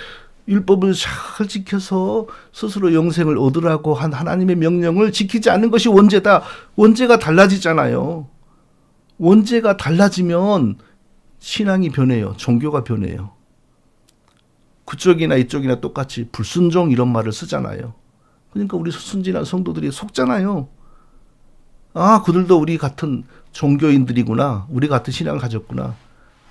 율법을 잘 지켜서 스스로 영생을 얻으라고 한 하나님의 명령을 지키지 않는 것이 원죄다. 원죄가 달라지잖아요. 원죄가 달라지면 신앙이 변해요. 종교가 변해요. 그쪽이나 이쪽이나 똑같이 불순종 이런 말을 쓰잖아요. 그러니까 우리 순진한 성도들이 속잖아요. 아, 그들도 우리 같은 종교인들이구나. 우리 같은 신앙을 가졌구나.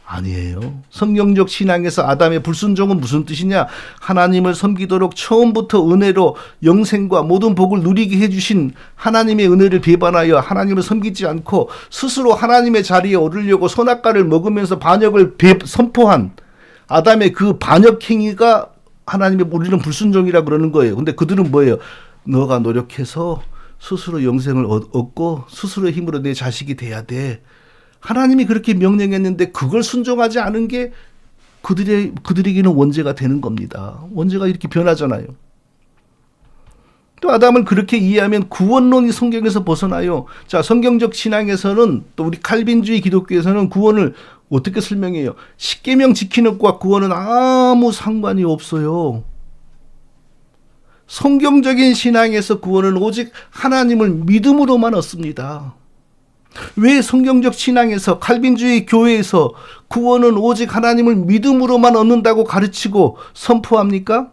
아니에요. 성경적 신앙에서 아담의 불순종은 무슨 뜻이냐? 하나님을 섬기도록 처음부터 은혜로 영생과 모든 복을 누리게 해주신 하나님의 은혜를 배반하여 하나님을 섬기지 않고 스스로 하나님의 자리에 오르려고 선악과를 먹으면서 반역을 선포한 아담의 그 반역 행위가 하나님의 우리는 불순종이라 그러는 거예요. 근데 그들은 뭐예요? 너가 노력해서 스스로 영생을 얻고 스스로의 힘으로 내 자식이 돼야 돼. 하나님이 그렇게 명령했는데 그걸 순종하지 않은 게 그들에게는 원죄가 되는 겁니다. 원죄가 이렇게 변하잖아요. 또 아담을 그렇게 이해하면 구원론이 성경에서 벗어나요. 자, 성경적 신앙에서는 또 우리 칼빈주의 기독교에서는 구원을 어떻게 설명해요? 십계명 지키는 것과 구원은 아무 상관이 없어요. 성경적인 신앙에서 구원은 오직 하나님을 믿음으로만 얻습니다. 왜 성경적 신앙에서 칼빈주의 교회에서 구원은 오직 하나님을 믿음으로만 얻는다고 가르치고 선포합니까?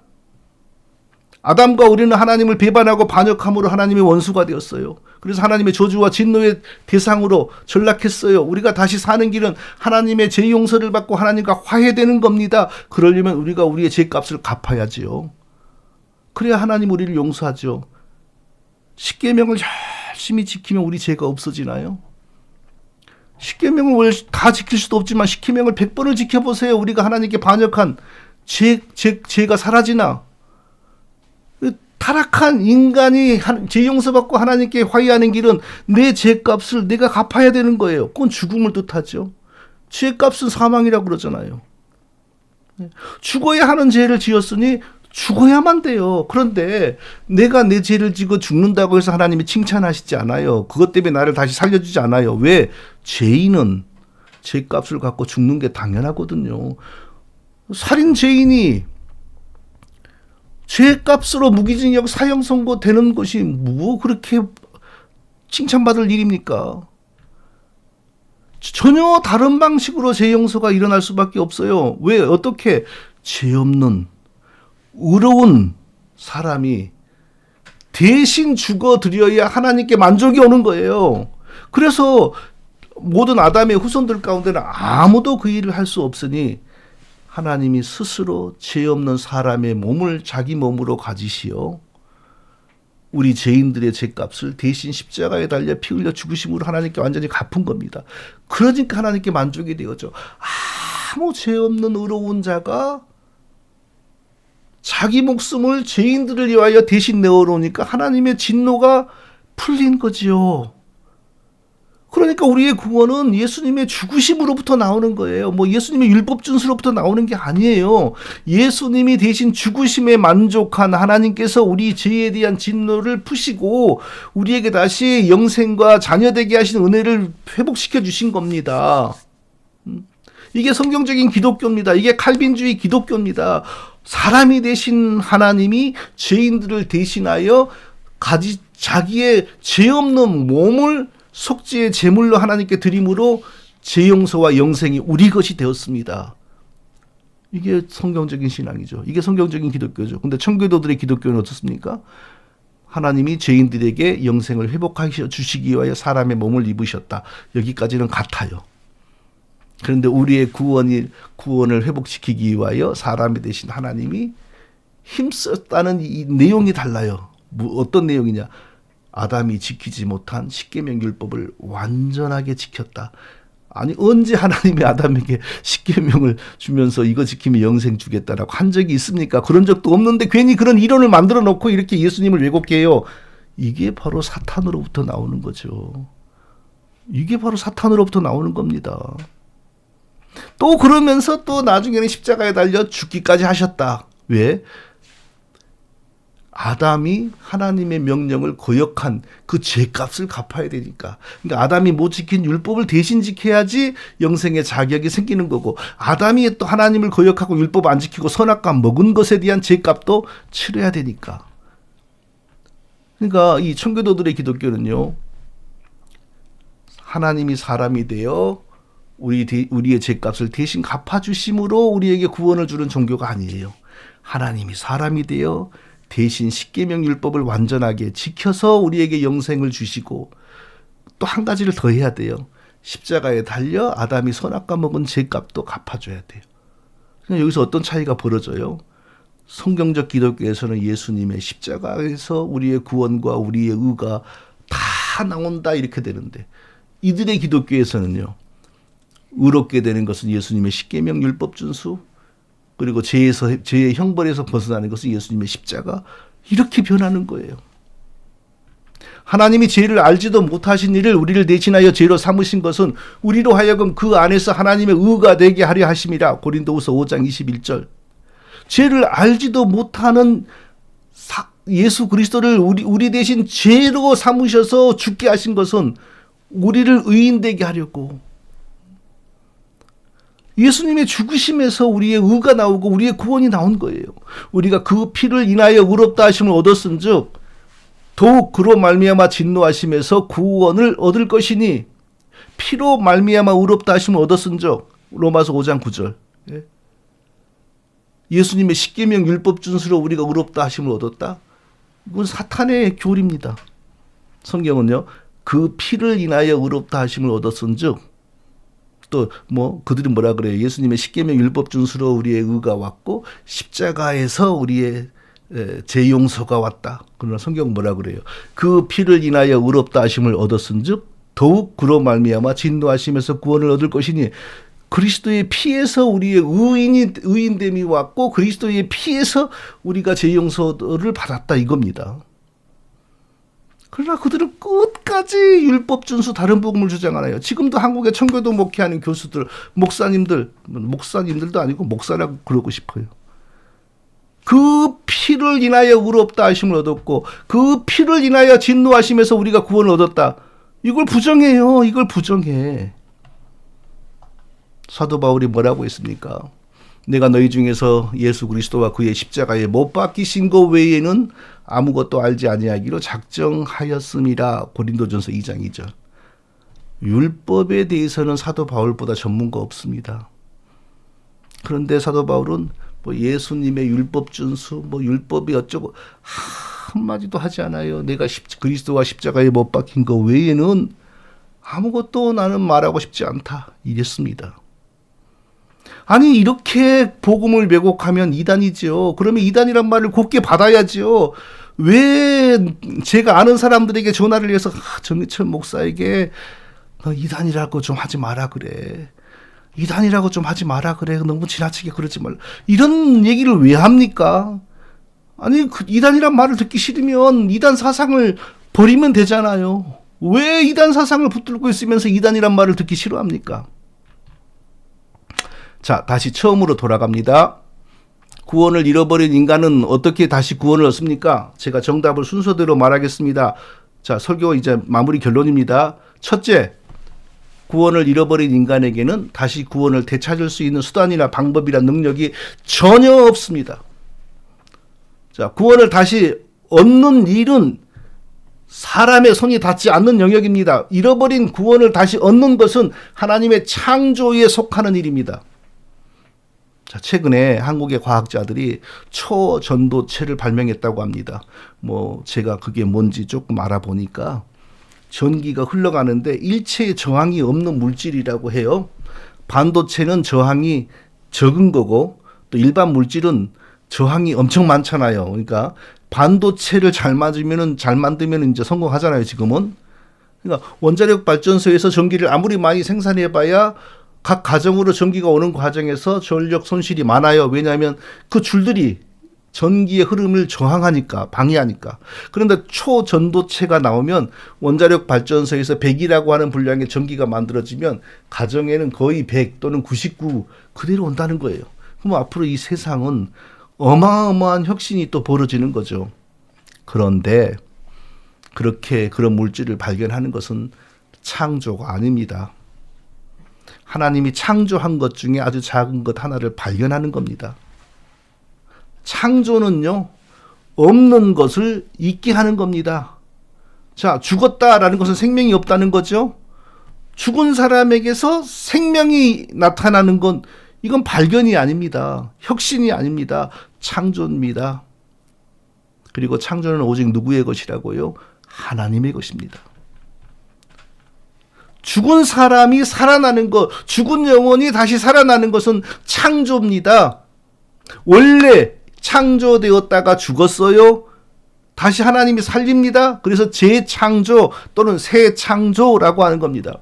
아담과 우리는 하나님을 배반하고 반역함으로 하나님의 원수가 되었어요. 그래서 하나님의 저주와 진노의 대상으로 전락했어요. 우리가 다시 사는 길은 하나님의 죄 용서를 받고 하나님과 화해되는 겁니다. 그러려면 우리가 우리의 죄값을 갚아야지요. 그래야 하나님 우리를 용서하죠. 십계명을 열심히 지키면 우리 죄가 없어지나요? 십계명을 다 지킬 수도 없지만 십계명을 100번을 지켜보세요. 우리가 하나님께 반역한 죄가 사라지나? 타락한 인간이 죄 용서받고 하나님께 화해하는 길은 내 죄값을 내가 갚아야 되는 거예요. 그건 죽음을 뜻하죠. 죄값은 사망이라고 그러잖아요. 죽어야 하는 죄를 지었으니 죽어야만 돼요. 그런데 내가 내 죄를 지고 죽는다고 해서 하나님이 칭찬하시지 않아요. 그것 때문에 나를 다시 살려주지 않아요. 왜? 죄인은 죄값을 갖고 죽는 게 당연하거든요. 살인 죄인이 죄값으로 무기징역 사형 선고되는 것이 뭐 그렇게 칭찬받을 일입니까? 전혀 다른 방식으로 죄 용서가 일어날 수밖에 없어요. 왜? 어떻게? 죄 없는 의로운 사람이 대신 죽어드려야 하나님께 만족이 오는 거예요. 그래서 모든 아담의 후손들 가운데는 아무도 그 일을 할 수 없으니 하나님이 스스로 죄 없는 사람의 몸을 자기 몸으로 가지시어 우리 죄인들의 죄값을 대신 십자가에 달려 피 흘려 죽으심으로 하나님께 완전히 갚은 겁니다. 그러니까 하나님께 만족이 되었죠. 아무 죄 없는 의로운 자가 자기 목숨을 죄인들을 위하여 대신 내어놓으니까 하나님의 진노가 풀린 거지요. 그러니까 우리의 구원은 예수님의 죽으심으로부터 나오는 거예요. 뭐 예수님의 율법 준수로부터 나오는 게 아니에요. 예수님이 대신 죽으심에 만족한 하나님께서 우리 죄에 대한 진노를 푸시고 우리에게 다시 영생과 자녀되게 하신 은혜를 회복시켜 주신 겁니다. 이게 성경적인 기독교입니다. 이게 칼빈주의 기독교입니다. 사람이 되신 하나님이 죄인들을 대신하여 자기의 죄 없는 몸을 속죄의 제물로 하나님께 드림으로 죄 용서와 영생이 우리 것이 되었습니다. 이게 성경적인 신앙이죠. 이게 성경적인 기독교죠. 근데 청교도들의 기독교는 어떻습니까? 하나님이 죄인들에게 영생을 회복하셔 주시기 위하여 사람의 몸을 입으셨다. 여기까지는 같아요. 그런데 우리의 구원을 회복시키기 위하여 사람이 되신 하나님이 힘썼다는 이 내용이 달라요. 어떤 내용이냐? 아담이 지키지 못한 십계명 율법을 완전하게 지켰다. 아니 언제 하나님이 아담에게 십계명을 주면서 이거 지키면 영생 주겠다라고 한 적이 있습니까? 그런 적도 없는데 괜히 그런 이론을 만들어 놓고 이렇게 예수님을 왜곡해요. 이게 바로 사탄으로부터 나오는 거죠. 이게 바로 사탄으로부터 나오는 겁니다. 또 그러면서 또 나중에는 십자가에 달려 죽기까지 하셨다. 왜? 아담이 하나님의 명령을 거역한 그 죄값을 갚아야 되니까. 그러니까 아담이 못 지킨 율법을 대신 지켜야지 영생의 자격이 생기는 거고, 아담이 또 하나님을 거역하고 율법 안 지키고 선악과 먹은 것에 대한 죄값도 치러야 되니까. 그러니까 이 청교도들의 기독교는요, 하나님이 사람이 되어 우리의 죄값을 대신 갚아주심으로 우리에게 구원을 주는 종교가 아니에요. 하나님이 사람이 되어 대신 십계명 율법을 완전하게 지켜서 우리에게 영생을 주시고 또 한 가지를 더 해야 돼요. 십자가에 달려 아담이 선악과 먹은 죄값도 갚아줘야 돼요. 그냥 여기서 어떤 차이가 벌어져요? 성경적 기독교에서는 예수님의 십자가에서 우리의 구원과 우리의 의가 다 나온다 이렇게 되는데, 이들의 기독교에서는요, 의롭게 되는 것은 예수님의 십계명 율법 준수, 그리고 죄의 형벌에서 벗어나는 것은 예수님의 십자가, 이렇게 변하는 거예요. 하나님이 죄를 알지도 못하신 이를 우리를 대신하여 죄로 삼으신 것은 우리로 하여금 그 안에서 하나님의 의가 되게 하려 하심이라. 고린도후서 5장 21절. 죄를 알지도 못하는 예수 그리스도를 우리 대신 죄로 삼으셔서 죽게 하신 것은 우리를 의인되게 하려고. 예수님의 죽으심에서 우리의 의가 나오고 우리의 구원이 나온 거예요. 우리가 그 피를 인하여 의롭다 하심을 얻었은즉 더욱 그로 말미암아 진노하심에서 구원을 얻을 것이니, 피로 말미암아 의롭다 하심을 얻었은즉 로마서 5장 9절. 예수님의 십계명 율법 준수로 우리가 의롭다 하심을 얻었다? 이건 사탄의 교리입니다. 성경은요, 그 피를 인하여 의롭다 하심을 얻었은즉, 또 그들이 뭐라 그래요? 예수님의 십계명 율법 준수로 우리의 의가 왔고 십자가에서 우리의 죄 용서가 왔다. 그러나 성경은 뭐라 그래요? 그 피를 인하여 의롭다 하심을 얻었은즉 더욱 그로 말미암아 진노하심에서 구원을 얻을 것이니, 그리스도의 피에서 우리의 의인됨이 왔고 그리스도의 피에서 우리가 죄 용서를 받았다 이겁니다. 그러나 그들은 끝까지 율법 준수 다른 복음을 주장하나요? 지금도 한국의 청교도 목회하는 교수들, 목사님들도 아니고 목사라고 그러고 싶어요. 그 피를 인하여 의롭다 하심을 얻었고 그 피를 인하여 진노하심에서 우리가 구원을 얻었다. 이걸 부정해요. 이걸 부정해. 사도 바울이 뭐라고 했습니까? 내가 너희 중에서 예수 그리스도와 그의 십자가에 못 박히신 것 외에는 아무것도 알지 아니하기로 작정하였음이라. 고린도전서 2장 2절. 율법에 대해서는 사도 바울보다 전문가 없습니다. 그런데 사도 바울은 예수님의 율법 준수, 율법이 어쩌고 한마디도 하지 않아요. 내가 그리스도와 십자가에 못 박힌 것 외에는 아무것도 나는 말하고 싶지 않다. 이랬습니다. 아니, 이렇게 복음을 왜곡하면 이단이죠. 그러면 이단이란 말을 곱게 받아야죠. 왜 제가 아는 사람들에게 전화를 해서 정희철 목사에게 너 이단이라고 좀 하지 마라 그래. 이단이라고 좀 하지 마라 그래. 너무 지나치게 그러지 말라. 이런 얘기를 왜 합니까? 아니, 이단이란 말을 듣기 싫으면 이단 사상을 버리면 되잖아요. 왜 이단 사상을 붙들고 있으면서 이단이란 말을 듣기 싫어합니까? 자, 다시 처음으로 돌아갑니다. 구원을 잃어버린 인간은 어떻게 다시 구원을 얻습니까? 제가 정답을 순서대로 말하겠습니다. 자, 설교 이제 마무리 결론입니다. 첫째, 구원을 잃어버린 인간에게는 다시 구원을 되찾을 수 있는 수단이나 방법이나 능력이 전혀 없습니다. 자, 구원을 다시 얻는 일은 사람의 손이 닿지 않는 영역입니다. 잃어버린 구원을 다시 얻는 것은 하나님의 창조에 속하는 일입니다. 자, 최근에 한국의 과학자들이 초전도체를 발명했다고 합니다. 제가 그게 뭔지 조금 알아보니까 전기가 흘러가는데 일체의 저항이 없는 물질이라고 해요. 반도체는 저항이 적은 거고 또 일반 물질은 저항이 엄청 많잖아요. 그러니까 반도체를 잘 만들면 이제 성공하잖아요, 지금은. 그러니까 원자력 발전소에서 전기를 아무리 많이 생산해봐야 각 가정으로 전기가 오는 과정에서 전력 손실이 많아요. 왜냐하면 그 줄들이 전기의 흐름을 저항하니까, 방해하니까. 그런데 초전도체가 나오면 원자력 발전소에서 100이라고 하는 분량의 전기가 만들어지면 가정에는 거의 100 또는 99 그대로 온다는 거예요. 그럼 앞으로 이 세상은 어마어마한 혁신이 또 벌어지는 거죠. 그런데 그런 물질을 발견하는 것은 창조가 아닙니다. 하나님이 창조한 것 중에 아주 작은 것 하나를 발견하는 겁니다. 창조는요, 없는 것을 있게 하는 겁니다. 자, 죽었다라는 것은 생명이 없다는 거죠. 죽은 사람에게서 생명이 나타나는 건 이건 발견이 아닙니다. 혁신이 아닙니다. 창조입니다. 그리고 창조는 오직 누구의 것이라고요? 하나님의 것입니다. 죽은 사람이 살아나는 것, 죽은 영혼이 다시 살아나는 것은 창조입니다. 원래 창조되었다가 죽었어요. 다시 하나님이 살립니다. 그래서 재창조 또는 새창조라고 하는 겁니다.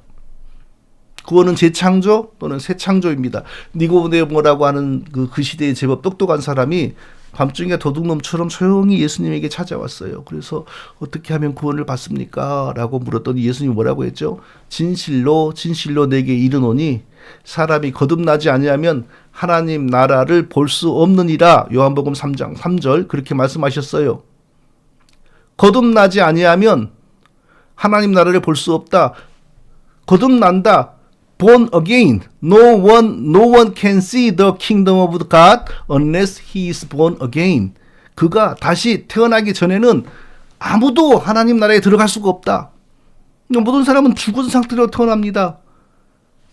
구원은 재창조 또는 새창조입니다. 니고데모라고 하는 그 시대에 제법 똑똑한 사람이 밤중에 도둑놈처럼 조용히 예수님에게 찾아왔어요. 그래서 어떻게 하면 구원을 받습니까? 라고 물었더니 예수님이 뭐라고 했죠? 진실로 진실로 내게 이르노니 사람이 거듭나지 아니하면 하나님 나라를 볼 수 없느니라. 요한복음 3장 3절 그렇게 말씀하셨어요. 거듭나지 아니하면 하나님 나라를 볼 수 없다. 거듭난다. Born again. No one can see the kingdom of God unless he is born again. 그가 다시 태어나기 전에는 아무도 하나님 나라에 들어갈 수가 없다. 모든 사람은 죽은 상태로 태어납니다.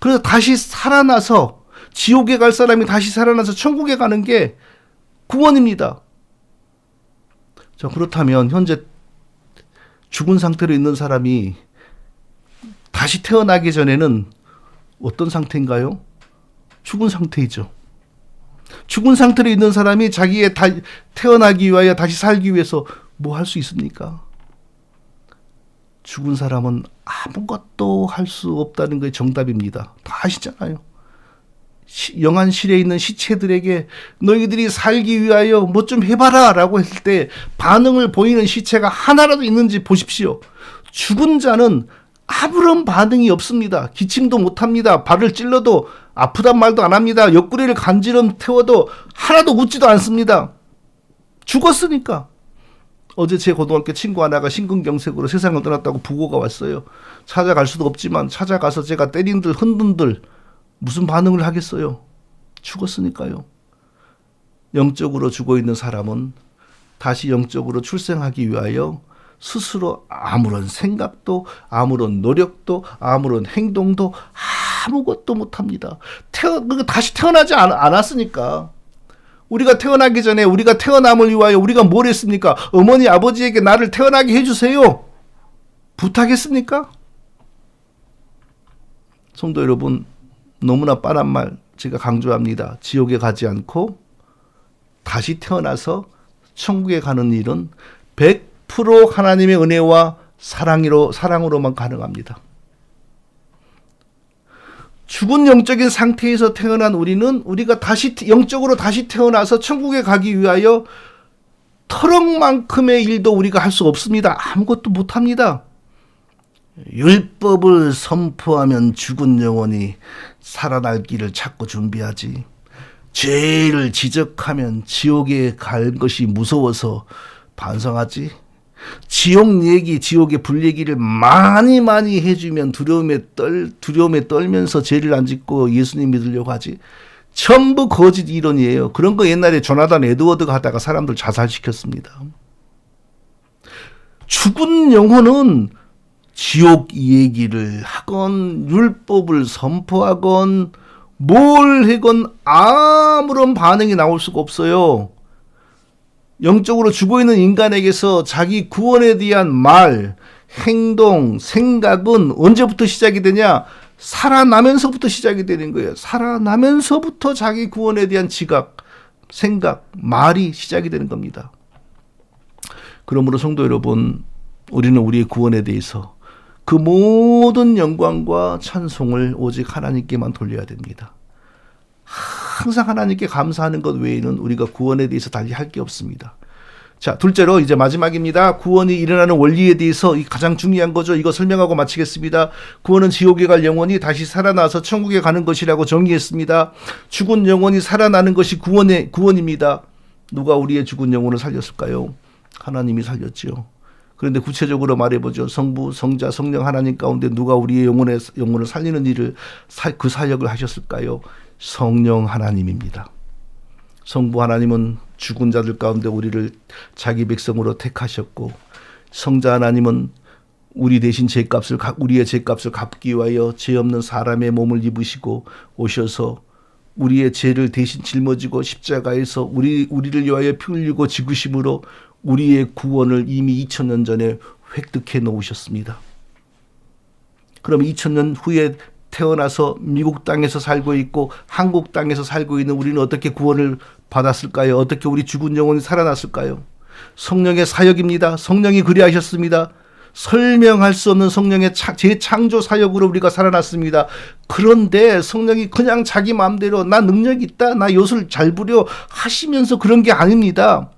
그래서 다시 살아나서 지옥에 갈 사람이 다시 살아나서 천국에 가는 게 구원입니다. 자, 그렇다면 현재 죽은 상태로 있는 사람이 다시 태어나기 전에는 어떤 상태인가요? 죽은 상태이죠. 죽은 상태로 있는 사람이 자기의 태어나기 위하여 다시 살기 위해서 뭐 할 수 있습니까? 죽은 사람은 아무것도 할 수 없다는 게 정답입니다. 다 아시잖아요. 영안실에 있는 시체들에게 너희들이 살기 위하여 뭐 좀 해봐라 라고 했을 때 반응을 보이는 시체가 하나라도 있는지 보십시오. 죽은 자는 아무런 반응이 없습니다. 기침도 못합니다. 발을 찔러도 아프단 말도 안 합니다. 옆구리를 간지럼 태워도 하나도 웃지도 않습니다. 죽었으니까. 어제 제 고등학교 친구 하나가 심근경색으로 세상을 떠났다고 부고가 왔어요. 찾아갈 수도 없지만 찾아가서 제가 때린들 흔든들 무슨 반응을 하겠어요? 죽었으니까요. 영적으로 죽어있는 사람은 다시 영적으로 출생하기 위하여 스스로 아무런 생각도 아무런 노력도 아무런 행동도 아무것도 못합니다. 다시 태어나지 않았으니까. 우리가 태어나기 전에 우리가 태어남을 위하여 우리가 뭘 했습니까? 어머니 아버지에게 나를 태어나게 해주세요. 부탁했습니까? 성도 여러분, 너무나 뻔한 말 제가 강조합니다. 지옥에 가지 않고 다시 태어나서 천국에 가는 일은 100% 하나님의 은혜와 사랑으로만 가능합니다. 죽은 영적인 상태에서 태어난 우리가 다시 영적으로 다시 태어나서 천국에 가기 위하여 터럭만큼의 일도 우리가 할 수 없습니다. 아무것도 못합니다. 율법을 선포하면 죽은 영혼이 살아날 길을 찾고 준비하지. 죄를 지적하면 지옥에 갈 것이 무서워서 반성하지. 지옥 얘기, 지옥의 불 얘기를 많이 해주면 두려움에 떨면서 죄를 안 짓고 예수님 믿으려고 하지. 전부 거짓 이론이에요. 그런 거 옛날에 조나단 에드워드가 하다가 사람들 자살시켰습니다. 죽은 영혼은 지옥 얘기를 하건 율법을 선포하건 뭘 하건 아무런 반응이 나올 수가 없어요. 영적으로 죽어있는 인간에게서 자기 구원에 대한 말, 행동, 생각은 언제부터 시작이 되냐? 살아나면서부터 시작이 되는 거예요. 살아나면서부터 자기 구원에 대한 지각, 생각, 말이 시작이 되는 겁니다. 그러므로 성도 여러분, 우리는 우리의 구원에 대해서 그 모든 영광과 찬송을 오직 하나님께만 돌려야 됩니다. 항상 하나님께 감사하는 것 외에는 우리가 구원에 대해서 달리 할 게 없습니다. 자, 둘째로 이제 마지막입니다. 구원이 일어나는 원리에 대해서 가장 중요한 거죠. 이거 설명하고 마치겠습니다. 구원은 지옥에 갈 영혼이 다시 살아나서 천국에 가는 것이라고 정의했습니다. 죽은 영혼이 살아나는 것이 구원입니다. 누가 우리의 죽은 영혼을 살렸을까요? 하나님이 살렸지요. 그런데 구체적으로 말해보죠. 성부, 성자, 성령 하나님 가운데 누가 우리의 영혼을 살리는 일을 그 사역을 하셨을까요? 성령 하나님입니다. 성부 하나님은 죽은 자들 가운데 우리를 자기 백성으로 택하셨고, 성자 하나님은 우리 대신 우리의 죄값을 갚기 위하여 죄 없는 사람의 몸을 입으시고 오셔서 우리의 죄를 대신 짊어지고 십자가에서 우리를 위하여 피 흘리고 죽으심으로 우리의 구원을 이미 2000년 전에 획득해 놓으셨습니다. 그럼 2000년 후에 태어나서 미국 땅에서 살고 있고 한국 땅에서 살고 있는 우리는 어떻게 구원을 받았을까요? 어떻게 우리 죽은 영혼이 살아났을까요? 성령의 사역입니다. 성령이 그리하셨습니다. 설명할 수 없는 성령의 재창조 사역으로 우리가 살아났습니다. 그런데 성령이 그냥 자기 마음대로 나 능력 있다, 나 요술 잘 부려 하시면서 그런 게 아닙니다.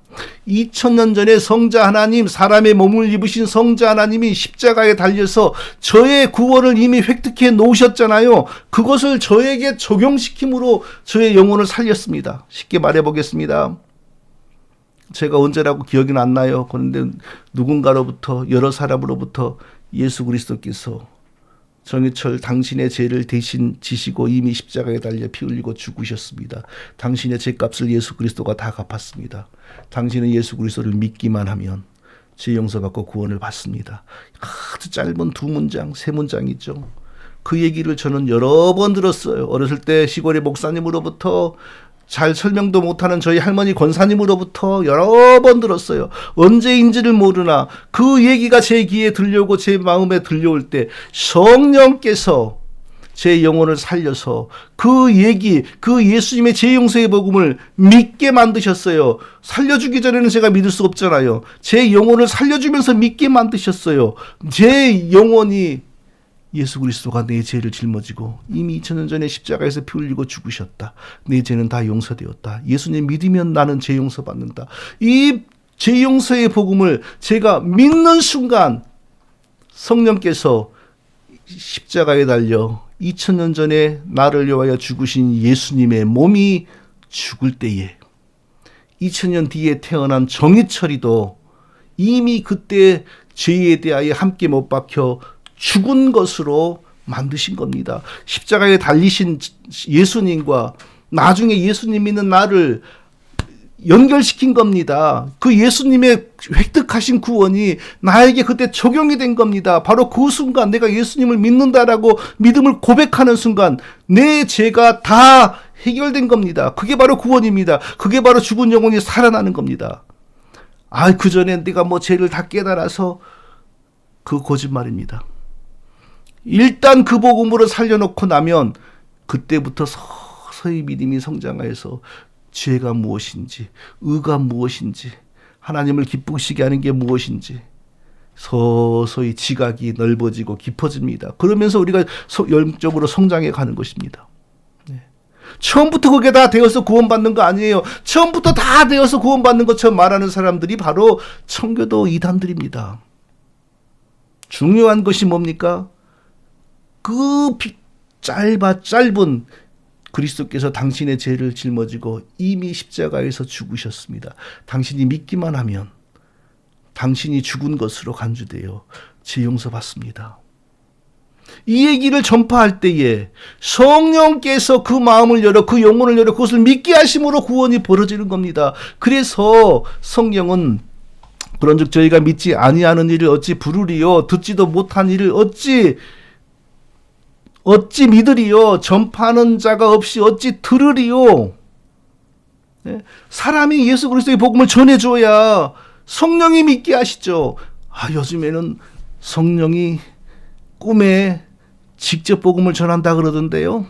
2000년 전에 성자 하나님, 사람의 몸을 입으신 성자 하나님이 십자가에 달려서 저의 구원을 이미 획득해 놓으셨잖아요. 그것을 저에게 적용시킴으로 저의 영혼을 살렸습니다. 쉽게 말해 보겠습니다. 제가 언제라고 기억이 안 나요. 그런데 누군가로부터, 여러 사람으로부터 예수 그리스도께서 정해철 당신의 죄를 대신 지시고 이미 십자가에 달려 피 흘리고 죽으셨습니다. 당신의 죄값을 예수 그리스도가 다 갚았습니다. 당신은 예수 그리스도를 믿기만 하면 죄 용서받고 구원을 받습니다. 아주 짧은 두 문장, 세 문장이죠. 그 얘기를 저는 여러 번 들었어요. 어렸을 때 시골의 목사님으로부터, 잘 설명도 못하는 저희 할머니 권사님으로부터 여러 번 들었어요. 언제인지를 모르나 그 얘기가 제 귀에 들려오고 제 마음에 들려올 때 성령께서 제 영혼을 살려서 그 얘기, 그 예수님의 제 용서의 복음을 믿게 만드셨어요. 살려주기 전에는 제가 믿을 수 없잖아요. 제 영혼을 살려주면서 믿게 만드셨어요. 제 영혼이 예수 그리스도가 내 죄를 짊어지고 이미 2000년 전에 십자가에서 피 흘리고 죽으셨다. 내 죄는 다 용서되었다. 예수님 믿으면 나는 죄 용서받는다. 이 죄 용서의 복음을 제가 믿는 순간 성령께서 십자가에 달려 2000년 전에 나를 위하여 죽으신 예수님의 몸이 죽을 때에 2000년 뒤에 태어난 정희철이도 이미 그때 죄에 대하여 함께 못 박혀 죽은 것으로 만드신 겁니다. 십자가에 달리신 예수님과 나중에 예수님 믿는 나를 연결시킨 겁니다. 그 예수님의 획득하신 구원이 나에게 그때 적용이 된 겁니다. 바로 그 순간 내가 예수님을 믿는다라고 믿음을 고백하는 순간 내 죄가 다 해결된 겁니다. 그게 바로 구원입니다. 그게 바로 죽은 영혼이 살아나는 겁니다. 그 전에 내가 죄를 다 깨달아서 그 거짓말입니다. 일단 그 복음으로 살려놓고 나면 그때부터 서서히 믿음이 성장하여서 죄가 무엇인지, 의가 무엇인지, 하나님을 기쁘시게 하는 게 무엇인지 서서히 지각이 넓어지고 깊어집니다. 그러면서 우리가 영적으로 성장해 가는 것입니다. 처음부터 그게 다 되어서 구원받는 거 아니에요. 처음부터 다 되어서 구원받는 것처럼 말하는 사람들이 바로 청교도 이단들입니다. 중요한 것이 뭡니까? 그 짧은 그리스도께서 당신의 죄를 짊어지고 이미 십자가에서 죽으셨습니다. 당신이 믿기만 하면 당신이 죽은 것으로 간주되어 죄 용서받습니다. 이 얘기를 전파할 때에 성령께서 그 마음을 열어 그 영혼을 열어 그것을 믿게 하심으로 구원이 벌어지는 겁니다. 그래서 성령은 그런즉 저희가 믿지 아니하는 일을 어찌 부르리요, 듣지도 못한 일을 어찌 믿으리요, 전파하는 자가 없이 어찌 들으리요. 사람이 예수 그리스도의 복음을 전해줘야 성령이 믿게 하시죠. 요즘에는 성령이 꿈에 직접 복음을 전한다 그러던데요.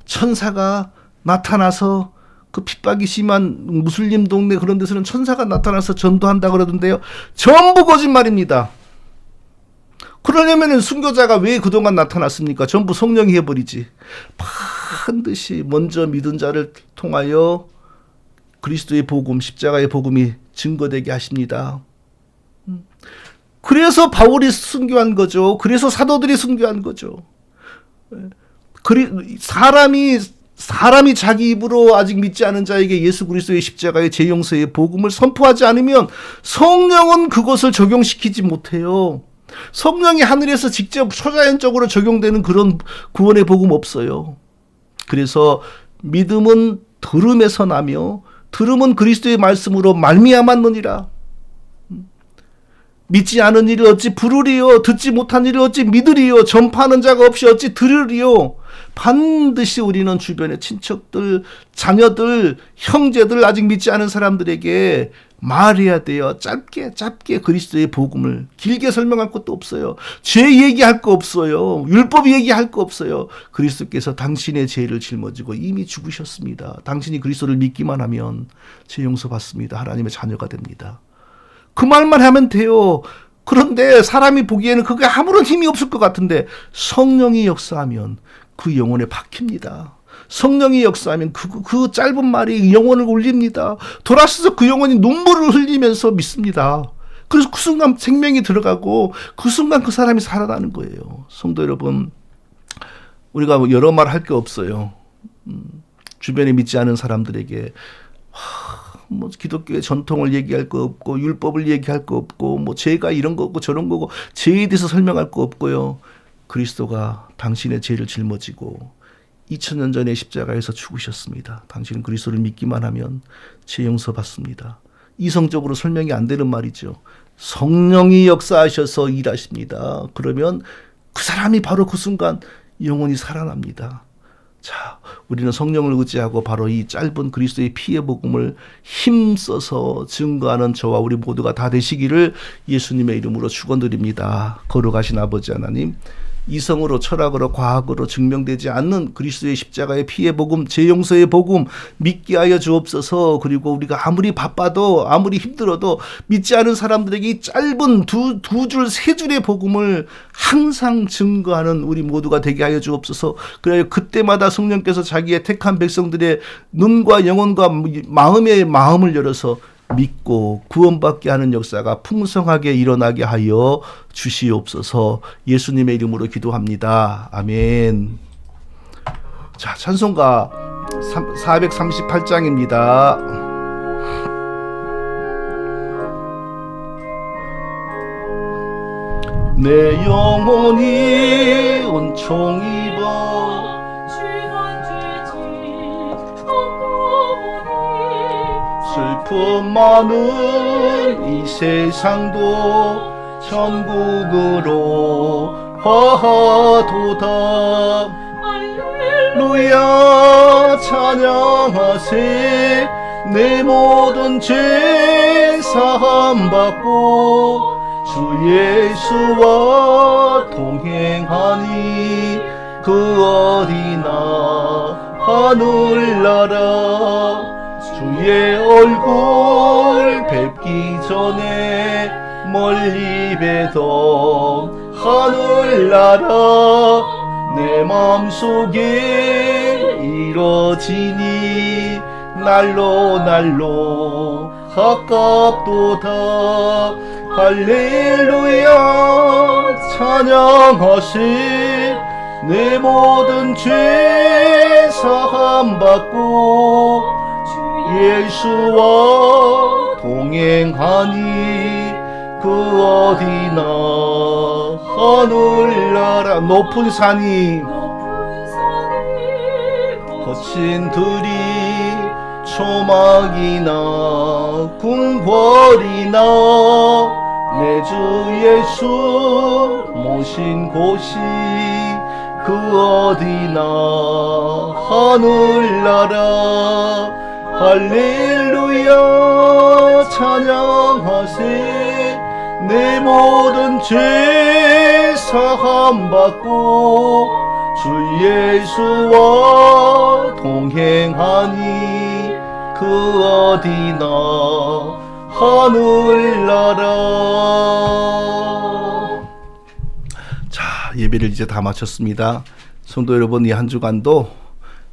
천사가 나타나서 그 핍박이 심한 무슬림 동네 그런 데서는 천사가 나타나서 전도한다 그러던데요. 전부 거짓말입니다. 그러려면 순교자가 왜 그동안 나타났습니까? 전부 성령이 해버리지. 반드시 먼저 믿은 자를 통하여 그리스도의 복음, 십자가의 복음이 증거되게 하십니다. 그래서 바울이 순교한 거죠. 그래서 사도들이 순교한 거죠. 사람이 자기 입으로 아직 믿지 않은 자에게 예수 그리스도의 십자가의 죄 용서의 복음을 선포하지 않으면 성령은 그것을 적용시키지 못해요. 성령이 하늘에서 직접 초자연적으로 적용되는 그런 구원의 복음 없어요. 그래서 믿음은 들음에서 나며 들음은 그리스도의 말씀으로 말미암았느니라. 믿지 않은 일이 어찌 부르리요. 듣지 못한 일이 어찌 믿으리요. 전파하는 자가 없이 어찌 들으리요. 반드시 우리는 주변의 친척들, 자녀들, 형제들, 아직 믿지 않은 사람들에게 말해야 돼요. 짧게 그리스도의 복음을. 길게 설명할 것도 없어요. 죄 얘기할 거 없어요. 율법 얘기할 거 없어요. 그리스도께서 당신의 죄를 짊어지고 이미 죽으셨습니다. 당신이 그리스도를 믿기만 하면 죄 용서 받습니다. 하나님의 자녀가 됩니다. 그 말만 하면 돼요. 그런데 사람이 보기에는 그게 아무런 힘이 없을 것 같은데 성령이 역사하면 그 영혼에 박힙니다. 성령이 역사하면 그 짧은 말이 영혼을 울립니다. 돌아서서 그 영혼이 눈물을 흘리면서 믿습니다. 그래서 그 순간 생명이 들어가고 그 순간 그 사람이 살아나는 거예요. 성도 여러분, 우리가 여러 말 할 게 없어요. 주변에 믿지 않은 사람들에게 뭐 기독교의 전통을 얘기할 거 없고 율법을 얘기할 거 없고 뭐 죄가 이런 거고 저런 거고 죄에 대해서 설명할 거 없고요. 그리스도가 당신의 죄를 짊어지고 2000년 전에 십자가에서 죽으셨습니다. 당신은 그리스도를 믿기만 하면 죄 용서 받습니다. 이성적으로 설명이 안 되는 말이죠. 성령이 역사하셔서 일하십니다. 그러면 그 사람이 바로 그 순간 영혼이 살아납니다. 자, 우리는 성령을 의지하고 바로 이 짧은 그리스도의 피의 복음을 힘써서 증거하는 저와 우리 모두가 다 되시기를 예수님의 이름으로 축원드립니다. 거룩하신 아버지 하나님, 이성으로 철학으로 과학으로 증명되지 않는 그리스도의 십자가의 피의 복음, 죄 용서의 복음 믿게 하여 주옵소서. 그리고 우리가 아무리 바빠도 아무리 힘들어도 믿지 않은 사람들에게 이 짧은 두 줄, 세 줄의 복음을 항상 증거하는 우리 모두가 되게 하여 주옵소서. 그래야 그때마다 성령께서 자기의 택한 백성들의 눈과 영혼과 마음의 마음을 열어서 믿고 구원받게 하는 역사가 풍성하게 일어나게 하여 주시옵소서. 예수님의 이름으로 기도합니다. 아멘. 자, 찬송가 438장입니다. 내 영혼이 은총 입어 슬픔 많은 이 세상도 천국으로 화하도다. 할렐루야 찬양하세. 내 모든 죄 사함 받고 주 예수와 동행하니 그 어디나 하늘나라. 주의 얼굴 뵙기 전에 멀리 뵈던 하늘나라 내 맘속에 이뤄지니 날로 가깝도다. 할렐루야 찬양하세. 내 모든 죄 사함 받고 예수와 동행하니 그 어디나 하늘나라. 높은 산이 거친 들이 초막이나 궁궐이나 내 주 예수 모신 곳이 그 어디나 하늘나라. 할렐루야 찬양하세. 내 모든 죄 사함 받고 주 예수와 동행하니 그 어디나 하늘나라. 자, 예배를 이제 다 마쳤습니다. 성도 여러분, 이 한 주간도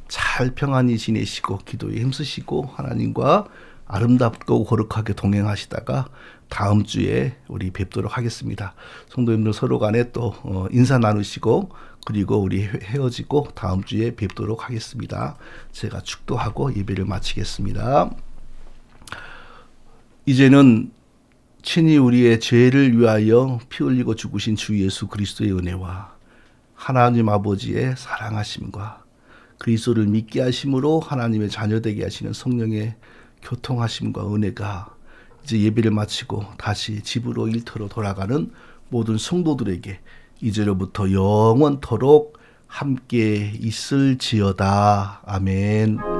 잘 평안히 지내시고 기도에 힘쓰시고 하나님과 아름답고 거룩하게 동행하시다가 다음 주에 우리 뵙도록 하겠습니다. 성도님들 서로 간에 또 인사 나누시고 그리고 우리 헤어지고 다음 주에 뵙도록 하겠습니다. 제가 축도하고 예배를 마치겠습니다. 이제는 친히 우리의 죄를 위하여 피 흘리고 죽으신 주 예수 그리스도의 은혜와 하나님 아버지의 사랑하심과 그리스도를 믿게 하심으로 하나님의 자녀되게 하시는 성령의 교통하심과 은혜가 이제 예배를 마치고 다시 집으로 일터로 돌아가는 모든 성도들에게 이제로부터 영원토록 함께 있을지어다. 아멘.